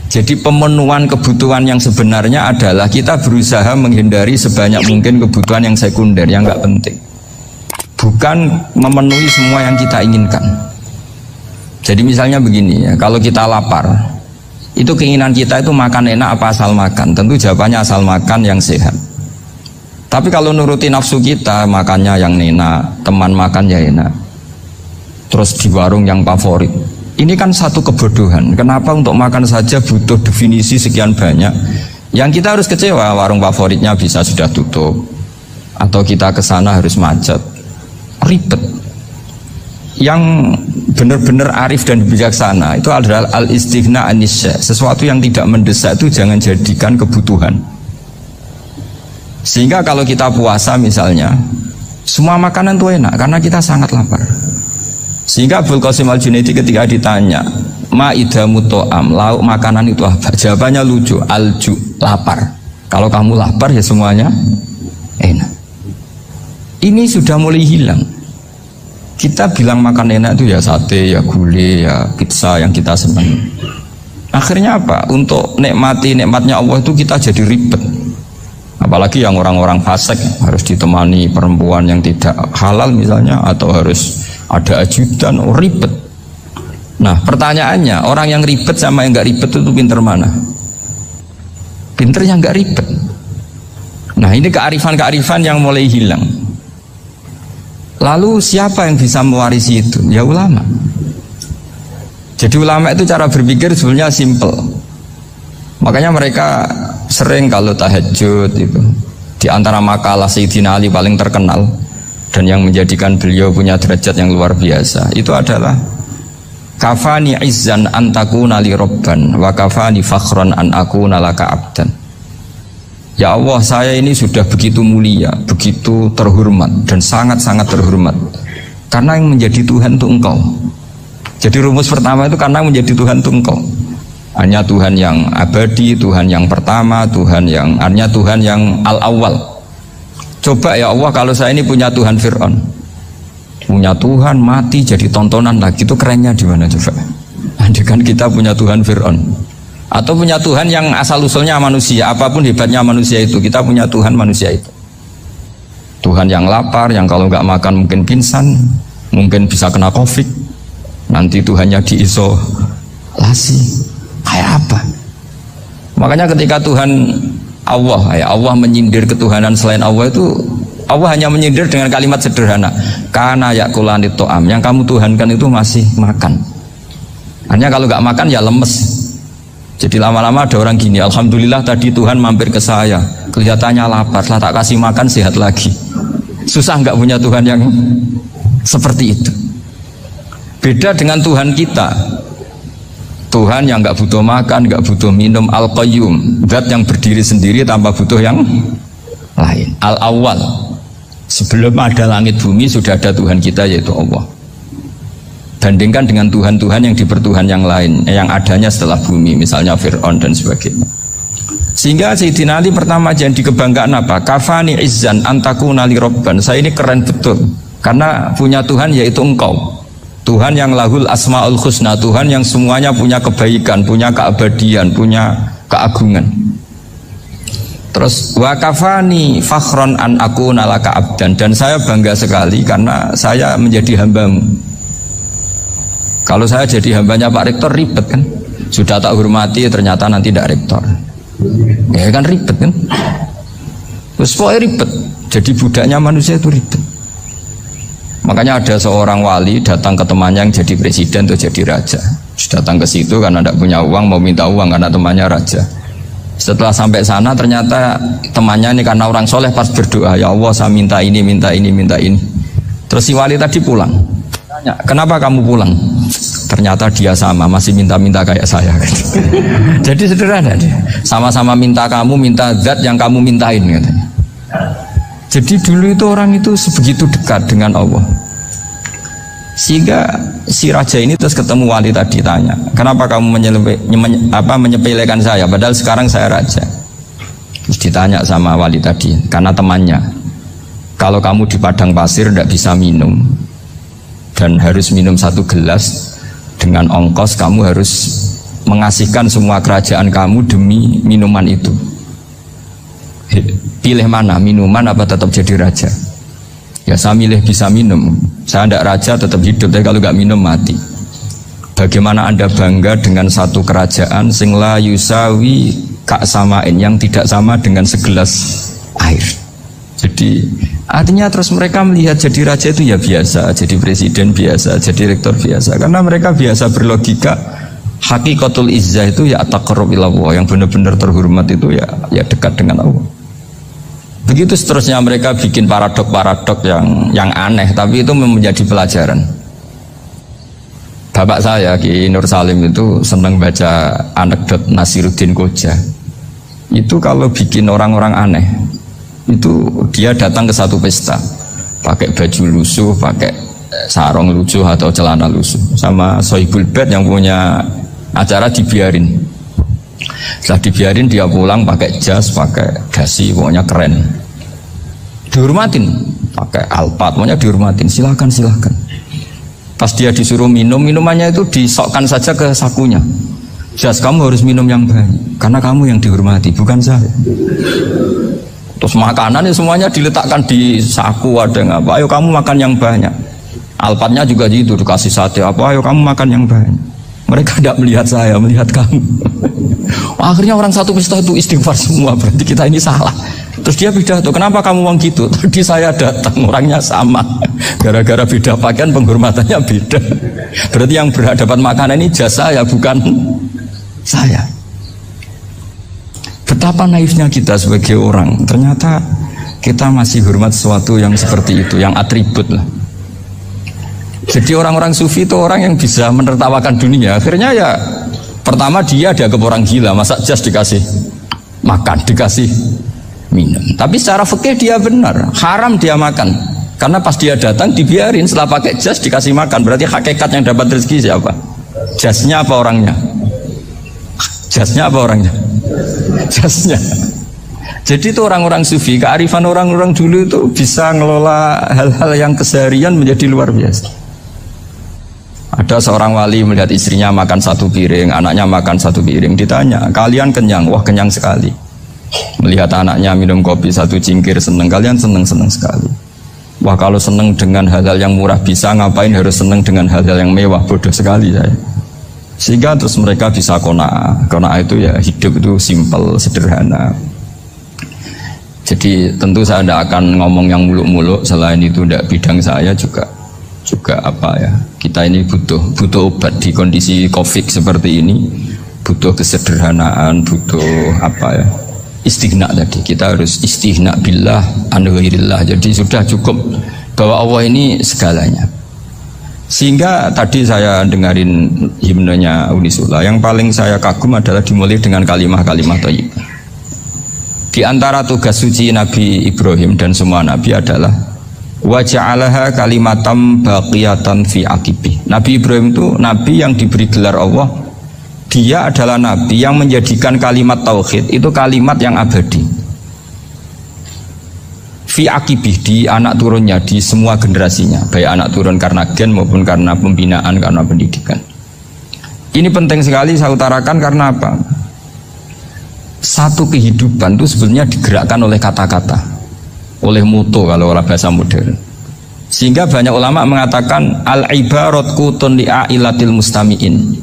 Jadi pemenuhan kebutuhan yang sebenarnya adalah kita berusaha menghindari sebanyak mungkin kebutuhan yang sekunder yang nggak penting, bukan memenuhi semua yang kita inginkan. Jadi misalnya begini ya, kalau kita lapar, itu keinginan kita itu makan enak apa asal makan? Tentu jawabannya asal makan yang sehat. Tapi kalau nuruti nafsu kita, makannya yang enak, teman makan ya enak, terus di warung yang favorit. Ini kan satu kebodohan. Kenapa untuk makan saja butuh definisi sekian banyak? Yang kita harus kecewa, warung favoritnya bisa sudah tutup, atau kita ke sana harus macet, ribet. Yang benar-benar arif dan bijaksana itu adalah al-istighna anisya. Sesuatu yang tidak mendesak itu jangan jadikan kebutuhan. Sehingga kalau kita puasa misalnya, semua makanan itu enak karena kita sangat lapar. Sehingga Abul Qasim Al-Junaidi ketika ditanya ma'idamu to'am, lauk makanan itu apa? Jawabannya lucu, alju, lapar. Kalau kamu lapar ya semuanya enak. Ini sudah mulai hilang. Kita bilang makan enak itu ya sate, ya gulai, ya pizza yang kita senang. Akhirnya apa? Untuk nikmati nikmatnya Allah itu kita jadi ribet. Apalagi yang orang-orang fasik harus ditemani perempuan yang tidak halal misalnya, atau harus ada ajudan, ribet. Nah pertanyaannya, orang yang ribet sama yang nggak ribet itu pinter mana? Pinter yang nggak ribet. Nah ini kearifan-kearifan yang mulai hilang. Lalu siapa yang bisa mewarisi itu? Ya ulama. Jadi ulama itu cara berpikir sebenarnya simple. Makanya mereka sering kalau tahajud itu, di antara makalah Sayyidina Ali paling terkenal dan yang menjadikan beliau punya derajat yang luar biasa itu adalah kafani izzan an takuna li robban wa kafani fakhran an akuna laka abdan. Ya Allah, saya ini sudah begitu mulia, begitu terhormat dan sangat-sangat terhormat karena yang menjadi Tuhan itu Engkau. Jadi rumus pertama itu karena menjadi Tuhan itu Engkau. Hanya Tuhan yang abadi, Tuhan yang pertama, hanya Tuhan yang al-awwal. Coba ya Allah, kalau saya ini punya Tuhan Fir'aun, punya Tuhan mati jadi tontonan lagi, itu kerennya di mana coba? Andai kan kita punya Tuhan Fir'aun, atau punya Tuhan yang asal usulnya manusia, apapun hebatnya manusia itu, kita punya Tuhan manusia itu. Tuhan yang lapar, yang kalau nggak makan mungkin pingsan, mungkin bisa kena COVID, nanti Tuhannya diisolasi. Kayak apa? Makanya ketika Tuhan Allah, ya Allah menyindir ketuhanan selain Allah itu, Allah hanya menyindir dengan kalimat sederhana, karena yakulanit to'am, yang kamu tuhankan itu masih makan. Hanya kalau nggak makan ya lemes. Jadi lama-lama ada orang gini, alhamdulillah tadi Tuhan mampir ke saya, kelihatannya lapar, setelah tak kasih makan sehat lagi. Susah nggak punya Tuhan yang seperti itu. Beda dengan Tuhan kita, Tuhan yang nggak butuh makan, nggak butuh minum, al-qayyum, zat yang berdiri sendiri tanpa butuh yang lain, al-awwal. Sebelum ada langit bumi sudah ada Tuhan kita yaitu Allah. Bandingkan dengan Tuhan-Tuhan yang dipertuhan yang lain, yang adanya setelah bumi, misalnya Fir'aun dan sebagainya. Sehingga Sayyidina Ali pertama jadi kebanggaan apa? Kafani izzan antakuna li robban. Saya ini keren betul karena punya Tuhan yaitu Engkau, Tuhan yang lahul asmaul husna, Tuhan yang semuanya punya kebaikan, punya keabadian, punya keagungan. Terus wa kafani fakhron an akuna laka abdan, dan saya bangga sekali karena saya menjadi hambamu. Kalau saya jadi hambanya Pak Rektor ribet kan, sudah tak hormati ternyata nanti tidak rektor, ya kan ribet kan. Terus pokoknya ribet, jadi budaknya manusia itu ribet. Makanya ada seorang wali datang ke temannya yang jadi presiden atau jadi raja. Datang ke situ karena tidak punya uang, mau minta uang karena temannya raja. Setelah sampai sana ternyata temannya ini karena orang soleh pas berdoa, ya Allah saya minta ini, minta ini, minta ini. Terus si wali tadi pulang. Tanya, kenapa kamu pulang? Ternyata dia sama, masih minta-minta kayak saya. Jadi sederhana dia. Sama-sama minta kamu, minta zat yang kamu mintain katanya. Jadi dulu itu orang itu sebegitu dekat dengan Allah. Sehingga si raja ini terus ketemu wali tadi, tanya, kenapa kamu menyepelekan saya padahal sekarang saya raja. Terus ditanya sama wali tadi, karena temannya, kalau kamu di padang pasir tidak bisa minum dan harus minum 1 gelas, dengan ongkos kamu harus mengasihkan semua kerajaan kamu demi minuman itu. Pilih mana, minuman apa tetap jadi raja? Ya saya milih bisa minum. Saya tidak raja tetap hidup, tapi kalau nggak minum mati. Bagaimana Anda bangga dengan satu kerajaan sing la yusawi kak samain, yang tidak sama dengan segelas air. Jadi artinya terus mereka melihat jadi raja itu ya biasa, jadi presiden biasa, jadi rektor biasa, karena mereka biasa berlogika. Hakikatul izzah itu ya taqarrub ila Allah, yang benar-benar terhormat itu ya dekat dengan Allah. Begitu seterusnya mereka bikin paradok-paradok yang aneh, tapi itu menjadi pelajaran. Bapak saya Ki Nur Salim itu senang baca anekdot Nasiruddin Koja. Itu kalau bikin orang-orang aneh, itu dia datang ke satu pesta, pakai baju lusuh, pakai sarung lusuh atau celana lusuh, sama Sohibul Bait yang punya acara dibiarin. Setelah dibiarin dia pulang pakai jas, pakai dasi, pokoknya keren. Dihormatin, pakai alpat, pokoknya dihormatin. Silakan. Pas dia disuruh minum, minumannya itu disokkan saja ke sakunya. Jas, kamu harus minum yang banyak, karena kamu yang dihormati, bukan saya. Terus makanannya semuanya diletakkan di saku, ada yang apa? Ayo kamu makan yang banyak. Alpatnya juga gitu, dikasih sate apa? Ayo kamu makan yang banyak. Mereka tidak melihat saya, melihat kamu. Akhirnya orang satu pesta itu istighfar semua, berarti kita ini salah. Terus dia pidato, kenapa kamu ngomong gitu? Tadi saya datang, orangnya sama. Gara-gara beda pakaian, penghormatannya beda. Berarti yang berhak dapat makanan ini jasa ya, bukan saya. Betapa naifnya kita sebagai orang. Ternyata kita masih hormat sesuatu yang seperti itu, yang atribut lah. Jadi orang-orang sufi itu orang yang bisa menertawakan dunia. Akhirnya ya pertama dia dianggap orang gila, masa jas dikasih makan, dikasih minum. Tapi secara fikih dia benar, haram dia makan. Karena pas dia datang dibiarin, setelah pakai jas dikasih makan. Berarti hakikat yang dapat rezeki siapa? Jasnya apa orangnya? Jasnya apa orangnya? Jasnya. Jadi itu orang-orang sufi, kearifan orang-orang dulu itu bisa ngelola hal-hal yang keseharian menjadi luar biasa. Ada seorang wali melihat istrinya makan 1 piring, anaknya makan 1 piring. Ditanya, kalian kenyang? Wah, kenyang sekali. Melihat anaknya minum kopi 1 cingkir, seneng. Kalian seneng sekali. Wah, kalau seneng dengan hal-hal yang murah bisa, ngapain harus seneng dengan hal-hal yang mewah? Bodoh sekali saya. Sehingga terus mereka bisa qanaah. Qanaah itu ya hidup itu simpel, sederhana. Jadi tentu saya tidak akan ngomong yang muluk-muluk, selain itu tidak bidang saya juga apa ya, kita ini butuh obat di kondisi COVID seperti ini, butuh kesederhanaan, butuh apa ya, istighna tadi. Kita harus istighna billah an ghairillah. Jadi sudah cukup bahwa Allah ini segalanya. Sehingga tadi saya dengarin himnenya Unisula, yang paling saya kagum adalah dimulai dengan kalimat-kalimat thayyibah. Di antara tugas suci Nabi Ibrahim dan semua Nabi adalah wa ja'alaha kalimatam baqiyatan fi aqibi. Nabi Ibrahim itu Nabi yang diberi gelar Allah. Dia adalah Nabi yang menjadikan kalimat tauhid itu kalimat yang abadi fi aqibi, di anak turunnya, di semua generasinya, baik anak turun karena gen maupun karena pembinaan, karena pendidikan. Ini penting sekali saya utarakan karena apa? Satu kehidupan itu sebenarnya digerakkan oleh kata-kata, oleh moto kalau orang bahasa modern. Sehingga banyak ulama mengatakan al-ibarat qutun li'ailatil mustami'in,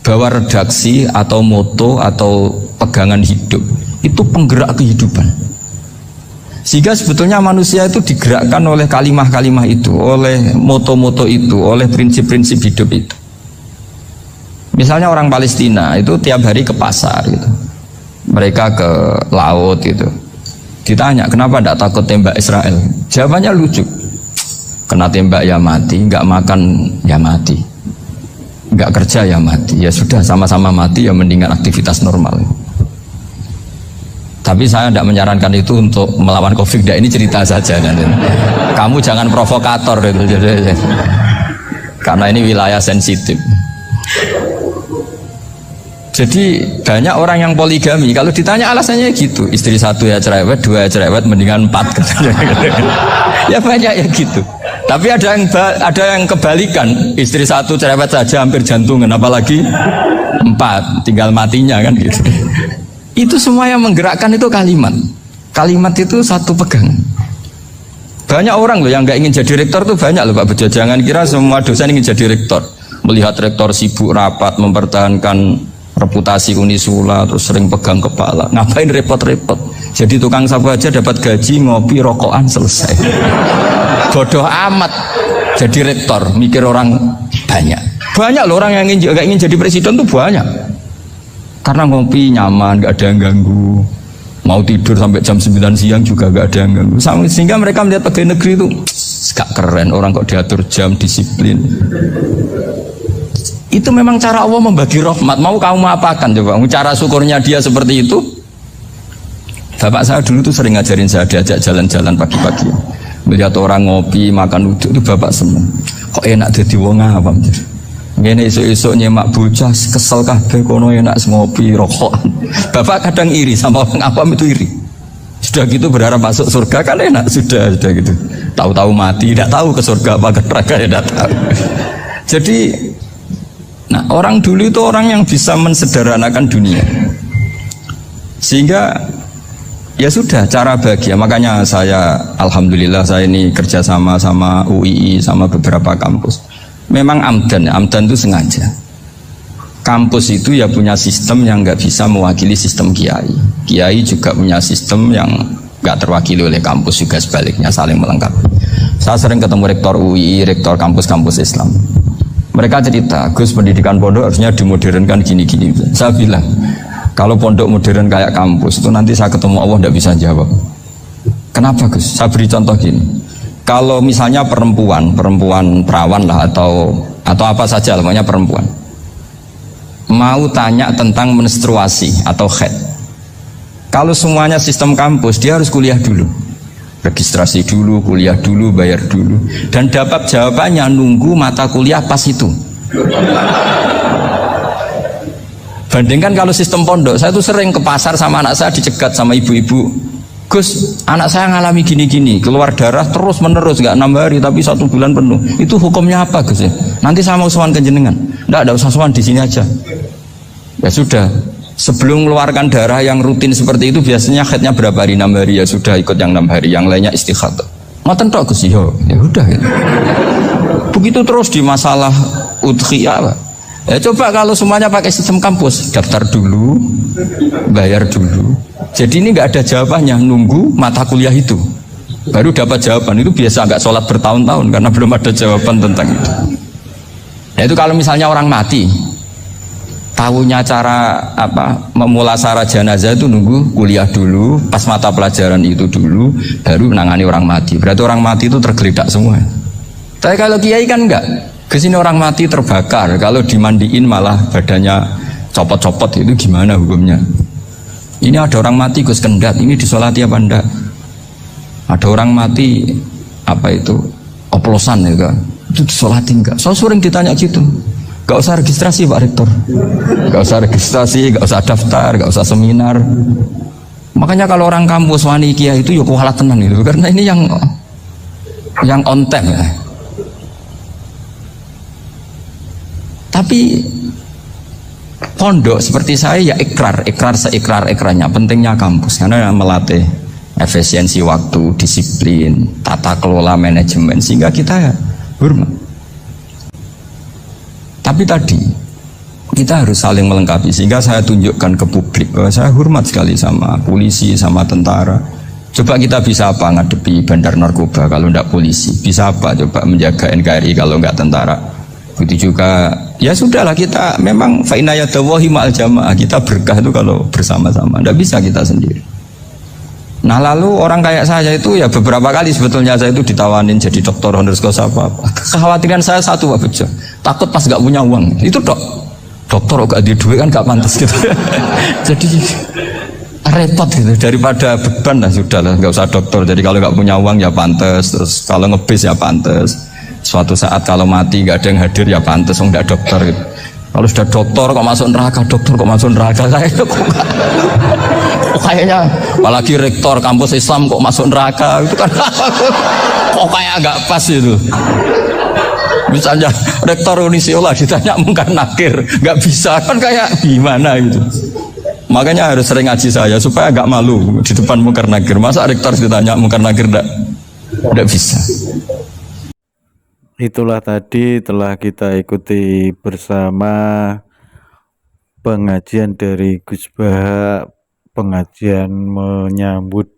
bahwa redaksi atau moto atau pegangan hidup itu penggerak kehidupan. Sehingga sebetulnya manusia itu digerakkan oleh kalimah-kalimah itu, oleh moto-moto itu, oleh prinsip-prinsip hidup itu. Misalnya orang Palestina itu tiap hari ke pasar gitu, mereka ke laut gitu. Ditanya kenapa tidak takut tembak Israel, jawabannya lucu, kena tembak ya mati, nggak makan ya mati, nggak kerja ya mati, ya sudah sama-sama mati ya, mendingan aktivitas normal. Tapi saya tidak menyarankan itu untuk melawan COVID. Ini cerita saja. Kamu jangan provokator gitu. karena ini wilayah sensitif. Jadi banyak orang yang poligami, kalau ditanya alasannya gitu, istri satu ya cerewet, dua ya cerewet, mendingan 4 katanya. Ya banyak ya gitu. Tapi ada yang kebalikan, istri satu cerewet saja hampir jantungan, apalagi 4, tinggal matinya kan gitu. Itu semua yang menggerakkan itu kalimat. Kalimat itu satu pegangan. Banyak orang loh yang nggak ingin jadi rektor tuh banyak loh Pak Bejo. Jangan kira semua dosen ingin jadi rektor. Melihat rektor sibuk rapat mempertahankan reputasi Unisula terus sering pegang kepala. Ngapain repot-repot? Jadi tukang sapu aja dapat gaji, ngopi, rokokan, selesai. Bodoh amat jadi rektor, mikir orang banyak. Banyak loh orang yang nggak ingin jadi presiden tuh banyak. Karena ngopi nyaman, nggak ada yang ganggu. Mau tidur sampai jam 9 siang juga gak ada yang ganggu. Sehingga mereka melihat pegawai negeri itu gak keren, orang kok diatur jam, disiplin. Itu memang cara Allah membagi rahmat. Mau kamu apakan coba? Cara syukurnya dia seperti itu. Bapak saya dulu tuh sering ngajarin saya, diajak jalan-jalan pagi-pagi. Melihat orang ngopi, makan uduk itu bapak seneng. Kok enak jadi wong apa? Ngene esuk-esuk nyemak bocah kesel kabeh kono enak ngopi rokok. Bapak kadang iri sama orang awam itu iri. Sudah gitu berharap masuk surga kan enak sudah gitu. Tahu-tahu mati, tidak tahu ke surga apa ke neraka ya tidak tahu. Jadi nah orang dulu itu orang yang bisa mensederhanakan dunia. Sehingga ya sudah cara bahagia. Makanya saya alhamdulillah saya ini kerjasama sama UII sama beberapa kampus. Memang amdan itu sengaja. Kampus itu ya punya sistem yang nggak bisa mewakili sistem kiai. Kiai juga punya sistem yang nggak terwakili oleh kampus juga sebaliknya, saling melengkapi. Saya sering ketemu rektor UI, rektor kampus-kampus Islam. Mereka cerita, Gus pendidikan pondok harusnya dimodernkan gini-gini. Saya bilang, kalau pondok modern kayak kampus itu nanti saya ketemu Allah nggak bisa jawab. Kenapa Gus? Saya beri contoh gini. Kalau misalnya perempuan perawan lah atau apa saja namanya perempuan mau tanya tentang menstruasi atau haid, kalau semuanya sistem kampus dia harus kuliah dulu, registrasi dulu, kuliah dulu, bayar dulu, dan dapat jawabannya nunggu mata kuliah pas itu. Bandingkan kalau sistem pondok, saya tuh sering ke pasar sama anak saya dicegat sama ibu-ibu, Gus, anak saya ngalami gini-gini, keluar darah terus menerus, nggak 6 hari tapi 1 bulan penuh. Itu hukumnya apa Gus ya? Nanti saya mau sowan ke jenengan. Nggak usah sowan di sini aja. Ya sudah, sebelum mengeluarkan darah yang rutin seperti itu biasanya haidnya berapa hari? 6 hari ya sudah ikut yang 6 hari, yang lainnya istighatsah. Ngoten tok Gus ya udah gitu. Begitu terus di masalah udhiyah. Ya coba kalau semuanya pakai sistem kampus, daftar dulu, bayar dulu. Jadi ini nggak ada jawabannya, nunggu mata kuliah itu baru dapat jawaban. Itu biasa nggak sholat bertahun-tahun karena belum ada jawaban tentang itu. Ya itu kalau misalnya orang mati, tahunya cara apa memulasara jenazah itu nunggu kuliah dulu, pas mata pelajaran itu dulu, baru menangani orang mati. Berarti orang mati itu tergeledak semua. Tapi kalau kiai kan enggak. Kesini orang mati terbakar, kalau dimandiin malah badannya copot-copot, itu gimana hukumnya? Ini ada orang mati Gus Kendat, ini disolati apa enggak? Ada orang mati apa itu oplosan ya kan? Itu disolati enggak? So sering ditanya gitu. Gak usah registrasi Pak Rektor, gak usah registrasi, gak usah daftar, gak usah seminar. Makanya kalau orang kampus wani kiai itu ya kualat tenan gitu, karena ini yang on time ya. Tapi pondok seperti saya ya ikrar seikrar-ikrarnya. Pentingnya kampus karena melatih efisiensi waktu, disiplin, tata kelola manajemen, sehingga kita ya hormat. Tapi tadi kita harus saling melengkapi, sehingga saya tunjukkan ke publik bahwa saya hormat sekali sama polisi, sama tentara. Coba kita bisa apa ngadepi bandar narkoba kalau tidak polisi? Bisa apa coba menjaga NKRI kalau nggak tentara? Begitu juga ya sudahlah, kita memang fa inna yadallahi ma'al jamaah, kita berkah itu kalau bersama-sama, tidak bisa kita sendiri. Nah lalu orang kayak saya itu ya beberapa kali sebetulnya saya itu ditawanin jadi dokter honoris causa apa. Kekhawatiran saya satu Pak Bejo, takut pas gak punya uang. Itu dokter gak ada duit kan gak pantas gitu. Jadi repot gitu, daripada beban lah sudahlah, gak usah dokter. Jadi kalau gak punya uang ya pantas, terus kalau ngebis ya pantas. suatu saat kalau mati nggak ada yang hadir ya pantas, nggak dokter gitu. Kalau sudah dokter kok masuk neraka, dokter kok masuk neraka, kayaknya apalagi rektor kampus Islam kok masuk neraka itu kan kok kayak nggak pas itu. Misalnya rektor Unisiola ditanya mungkar nakir nggak bisa kan kayak gimana gitu. Makanya harus sering ngaji saya supaya agak malu di depan mungkar nakir. Masa rektor ditanya mungkar nakir enggak bisa. Itulah tadi telah kita ikuti bersama pengajian dari Gus Baha, pengajian menyambut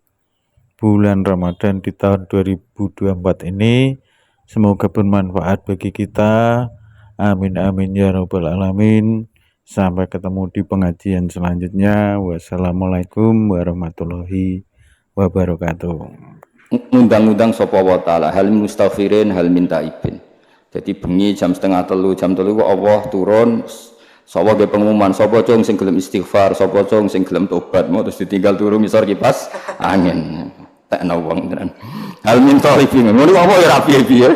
bulan Ramadan di tahun 2024 ini. Semoga bermanfaat bagi kita. Amin amin ya rabbal alamin. Sampai ketemu di pengajian selanjutnya. Wassalamualaikum warahmatullahi wabarakatuh. Ngundang-undang sapa wa ta'ala hal mustaghfirin hal minta ibin. Jadi bengi jam 2:30 jam 3 kok Allah turun sapa ge pengumuman sapa cung sing gelem istighfar sapa cung sing gelem tobat mau terus ditinggal turu misor kipas angin tekno wong tenan hal minta ibin ngono apa ya rapi piye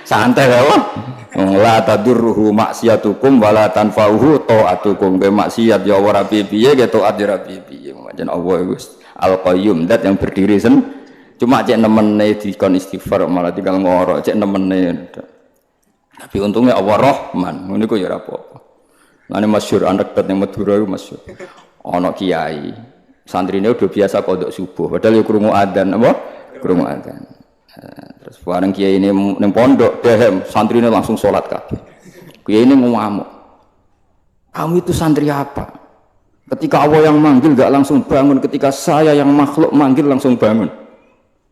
santai wae la tadurruhu maksiatukum wala tanfa'uhu ta'atukum ke maksiat ya ora piye-piye ke taat ya rapi piye pancen Allah Gusti Al-Qayyum, dat yang berdiri cuma cek nemene dikon istighfar malah tinggal ngorok cek nemene. Tapi untungnya Allah Rahman, niku ya ora apa-apa. Lane masyhur anak yang Madura iku masyhur. Ana kiai, santrine udah biasa kodok subuh, padahal ya krungu adzan apa? Krungu adzan. Terus bareng kiai ini ning pondok, dehem santrine langsung salat kabeh. Kiai ini ngamuk. Kamu itu santri apa? Ketika Allah yang manggil gak langsung bangun, ketika saya yang makhluk manggil langsung bangun.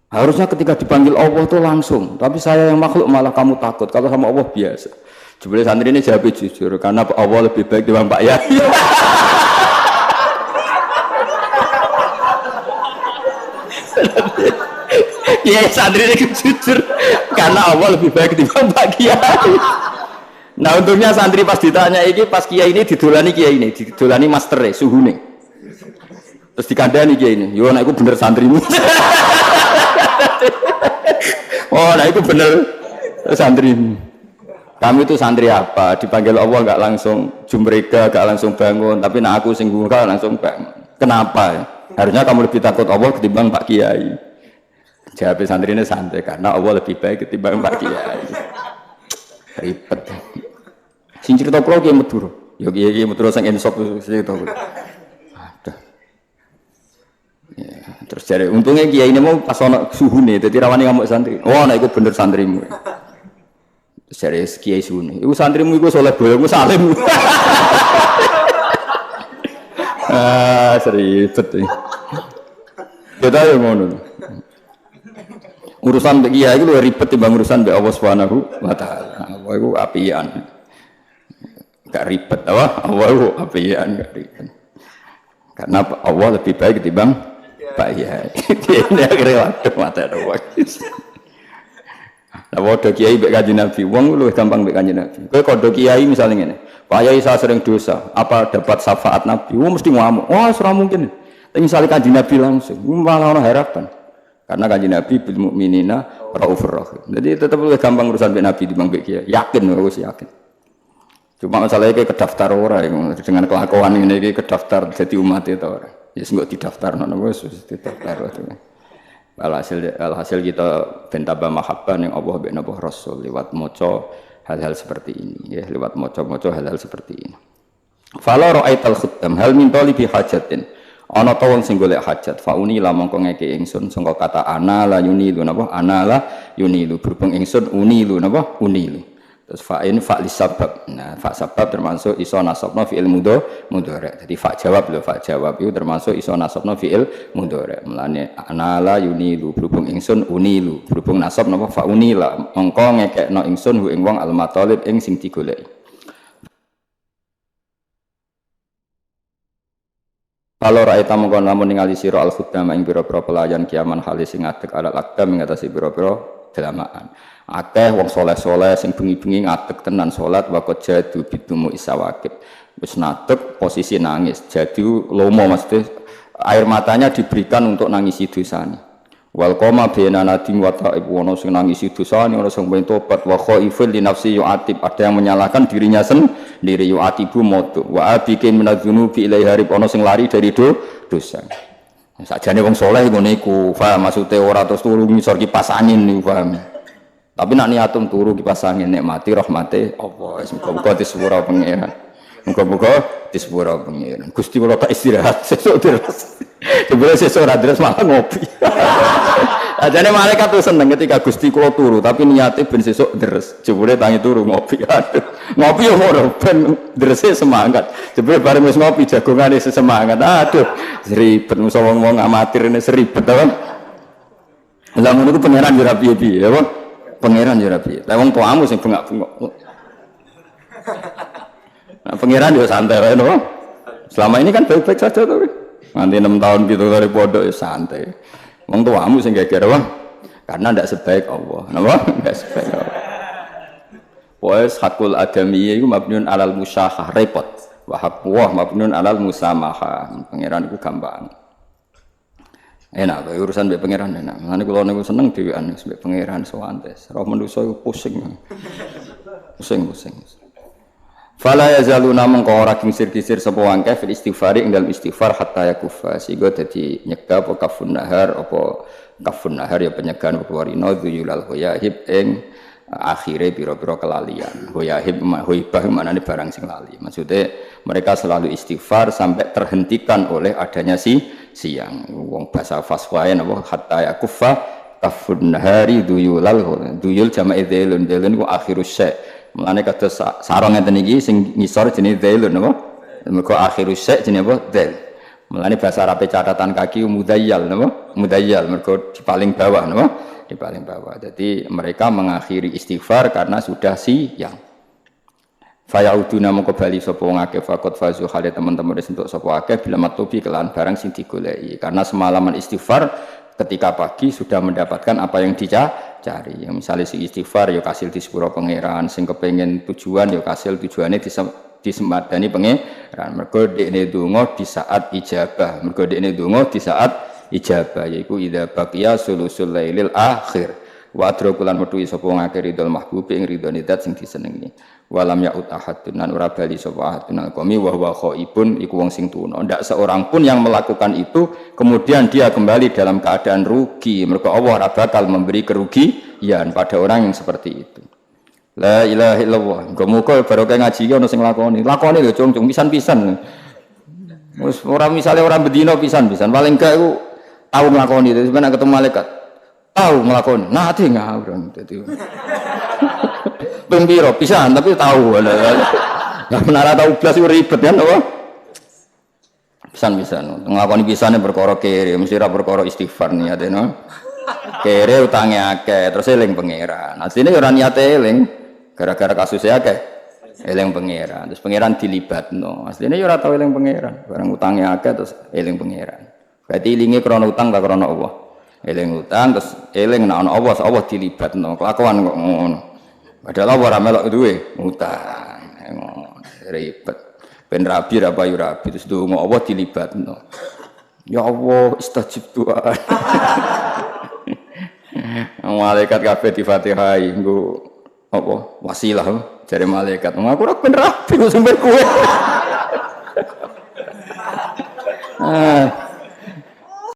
Harusnya ketika dipanggil Allah tuh langsung, tapi saya yang makhluk malah kamu takut. Kalau sama Allah biasa. Jebule santri ini jawab jujur, karena Allah lebih baik dibanding Pak Yai. Iya santri ini jujur, karena Allah lebih baik dibanding Pak Kiai. Nah untungnya santri pas ditanya ini, pas kiai ini didolani kiai ini, didolani master suhu nih. Terus dikandani kiai ini, yo nah itu bener santrimu. Oh nah itu bener santrimu. Kamu itu santri apa? Dipanggil Allah nggak langsung jumrega, nggak langsung bangun, tapi nah aku singgungka langsung bangun. Kenapa? Harusnya kamu lebih takut Allah ketimbang Pak Kiai. Jawab santri ini santai karena Allah lebih baik ketimbang Pak Kiai. Ribet. Sing cerita kula ki Madura. Ya kiai Madura sing insop cerita. Aduh. Ya, terus jare untungnya kiai ini mau pas ana suhune dadi rawani ngamuk santri. Oh nek iku bener santrimu. Terus jare kiai suhune. Iku santrimu iku saleh boyongmu salim. Seribet. Kita yo ngono. Urusan mbek kiai iku luwih ribet timbang urusan mbek Allah Subhanahu wa taala. Allah iku apian. Gak ribet apa? Allah iku apian gak ribet. Karena Allah lebih baik ketimbang Pak Yai. Ini akhirnya waduh mata ada wakil. Nah waduh kiai mbek Kanjeng Nabi, wong luwih gampang mbek Kanjeng Nabi. Kowe kodho kiai misalnya ngene. Pak Yai saya sering dosa, apa dapat syafaat Nabi? Mesti ngamuk. Wah, ora mungkin. Tapi misalnya Kanjeng Nabi langsung, malah ana harapan. Karena Kanjeng Nabi bil mukminina raufur rahim. Jadi tetap lebih gampang urusan mbek Nabi dibanding mbek kiai. Yakin wis yakin. Cuma masalahnya kayak kedaftar orang dengan kelakuan ini kayak kedaftar jadi umat itu orang. Ya nggak didaftar, nono wes didaftar itu. Alhasil kita bentaba mahabbah yang Allah bin Nabi Rasul lewat moco hal-hal seperti ini, ya lewat moco hal-hal seperti ini. Fala ra'aital khuddam hal min talibi hajatin. Ana ta wong sing golek hajat, fauni la mongko ngeke ingsun sangka kata ana la yunilu napa? Ana la yunilu berhubung ingsun unilu napa? Unilu. Terus fa'in fa'li sabab. Nah, fa' sabab termasuk iso nasabna fi'il mudhari'. Jadi fa' jawab lho, fa' jawab itu termasuk iso nasabna fi'il mudhari'. Mulane anala yunilu berhubung ingsun unilu. Berhubung nasab napa fa' unila. Mengko ngekekno ingsun hu ing wong al-matalib ing sing digoleki. Kalau rakyat mongko lamun ningali sira al-khuddam ing pira-pira pelayan kiaman halis sing ngadeg ala akdam ing atase pira-pira dalamaan. Akeh wong soleh-soleh sing bengi-bengi ngadeg tenan salat waqt jadu bitumu isawakib. Wis ngadeg posisi nangis. Jadi lomo mesti air matanya diberikan untuk nangisi dosane. wal qoma bena nadim wa ta'ib ono sing nangisi dosane ono sing pengen tobat wa khaifun li nafsi yu'atib ada yang menyalahkan dirinya sendiri yu'atibu motu wa abikin minadzunubi ilai harib ono sing lari dari dosa sajane wong saleh ngene iku paham maksude ora terus turu ngisor kipas angin niku paham tapi nak niatum turu kipas angin nikmati rahmate Allah muga-muga disepuro pangeran muga-muga disepuro pangeran Gusti kula tak istirahat sesuk terus sebenarnya sesuk ora terus malah ngopi. Ajane malaikat tuh seneng ketika Gusti kula turu, tapi niate ben sesuk deres. Jebule tangi turu ngopi. Aduh, ngopi yo ngono ben derese semangat. Jebule bareng wis ngopi jagongane sesemangat. Aduh, ribet musa wong-wong amatir ini seribet to. Lah ngono ku pangeran yo ra piye-piye, ya, Bang. Pangeran yo ra piye. Lah wong tuamu sing bengak-bengok. Nah, pangeran yo santai wae no. Selama ini kan baik-baik saja tuh. Nanti 6 tahun gitu dari pondok ya santai. Wong tuamu sing geger wah. Karena ndak sebaik Allah. Napa? Ndak sebaik Allah. Poes hakul adamiyya iku mabniun alal musyahah repot. Wa haqqullah mabniun alal musamahah. Pangeran iku gampang. Enak kok urusan mbek pangeran enak. Mane kula niku seneng dhewean mbek pangeran sowantes. Roh manusa iku pusing. Pusing. Fala yazaluna mengko ora kingsir-kisir sapa wangke fil istighfari ing dalem istighfar hatta yakufa sehingga dadi nyegah apa kafun nahar ya penyegahan warina dzuyulal hoyahib ing akhire pira-pira kelalian hoyahib hoibah manane barang sing lali maksudnya mereka selalu istighfar sampai terhentikan oleh adanya siang wong bahasa faswae napa hatta yakufa kafun nahari dzuyul jama'i dzilun ku akhirus syai' mulane kados sarong ngeten iki sing ngisor jenenge dhailun napa? Mergo akhirus syai' jenenge apa? Dhail. Mulane bahasa Arabe catatan kaki mudayyal napa? Mudayyal mergo di paling bawah napa? Di paling bawah. Jadi mereka mengakhiri istighfar karena sudah siang. Fayauduna mongko bali sapa wong akeh fakot fazu hale teman-teman wis entuk sapa akeh bila matubi kelan barang sing digoleki. Karena semalaman istighfar ketika pagi sudah mendapatkan apa yang dicari. Yang misalnya si istighfar ya kasil di sepuro pangeran, sing kepengen tujuan ya kasil tujuannya disemadani pangeran. Mergo dekne donga di saat ijabah. Mergo dekne donga di saat ijabah yaiku idza baqiya sulusul lailil akhir. Wa adrokulan metu sapa ngake ridul mahbubi ing ridone zat sing disenengi. Walam ya'ud ahadun lan ora bali sapa ahadun alqami wa huwa khaibun iku wong sing tuna. Ndak seorang pun yang melakukan itu kemudian dia kembali dalam keadaan rugi. Mergo Allah ora bakal memberi kerugian pada orang yang seperti itu. La ilaha illallah. Muga-muga barokah ngaji iki ana sing lakoni. Lakoni lho cung pisan-pisan. Wis ora misale ora bedino pisan-pisan. Paling gak iku tau nglakoni terus ben ketemu malaikat. Tahu nglakoni. Nate ngawur dadi. Pembiro pisan tapi tahu lah menara tahu belas itu ribet kan apa pisan nglakoni pisane perkara kere mesti ra perkara istighfar niate no kere utange akeh terus eling pangeran asline ora niate eling gara-gara kasusnya akeh eling pangeran terus pangeran dilibatno asline ora tau eling pangeran barang utange akeh terus eling pangeran berarti elinge krana utang ta krana Allah eling utang terus eling nek ana Allah dilibatno kelakuan kok ngono. Padahal ora melok duwe utang. Ribet. Ben rabi ra payu rabi terus ndonga Allah dilibatno. Ya Allah istajib doa. Malaikat kabeh di Fatihah nggo apa? Wasilah jare malaikat. Aku ora ben rabi sampe kowe.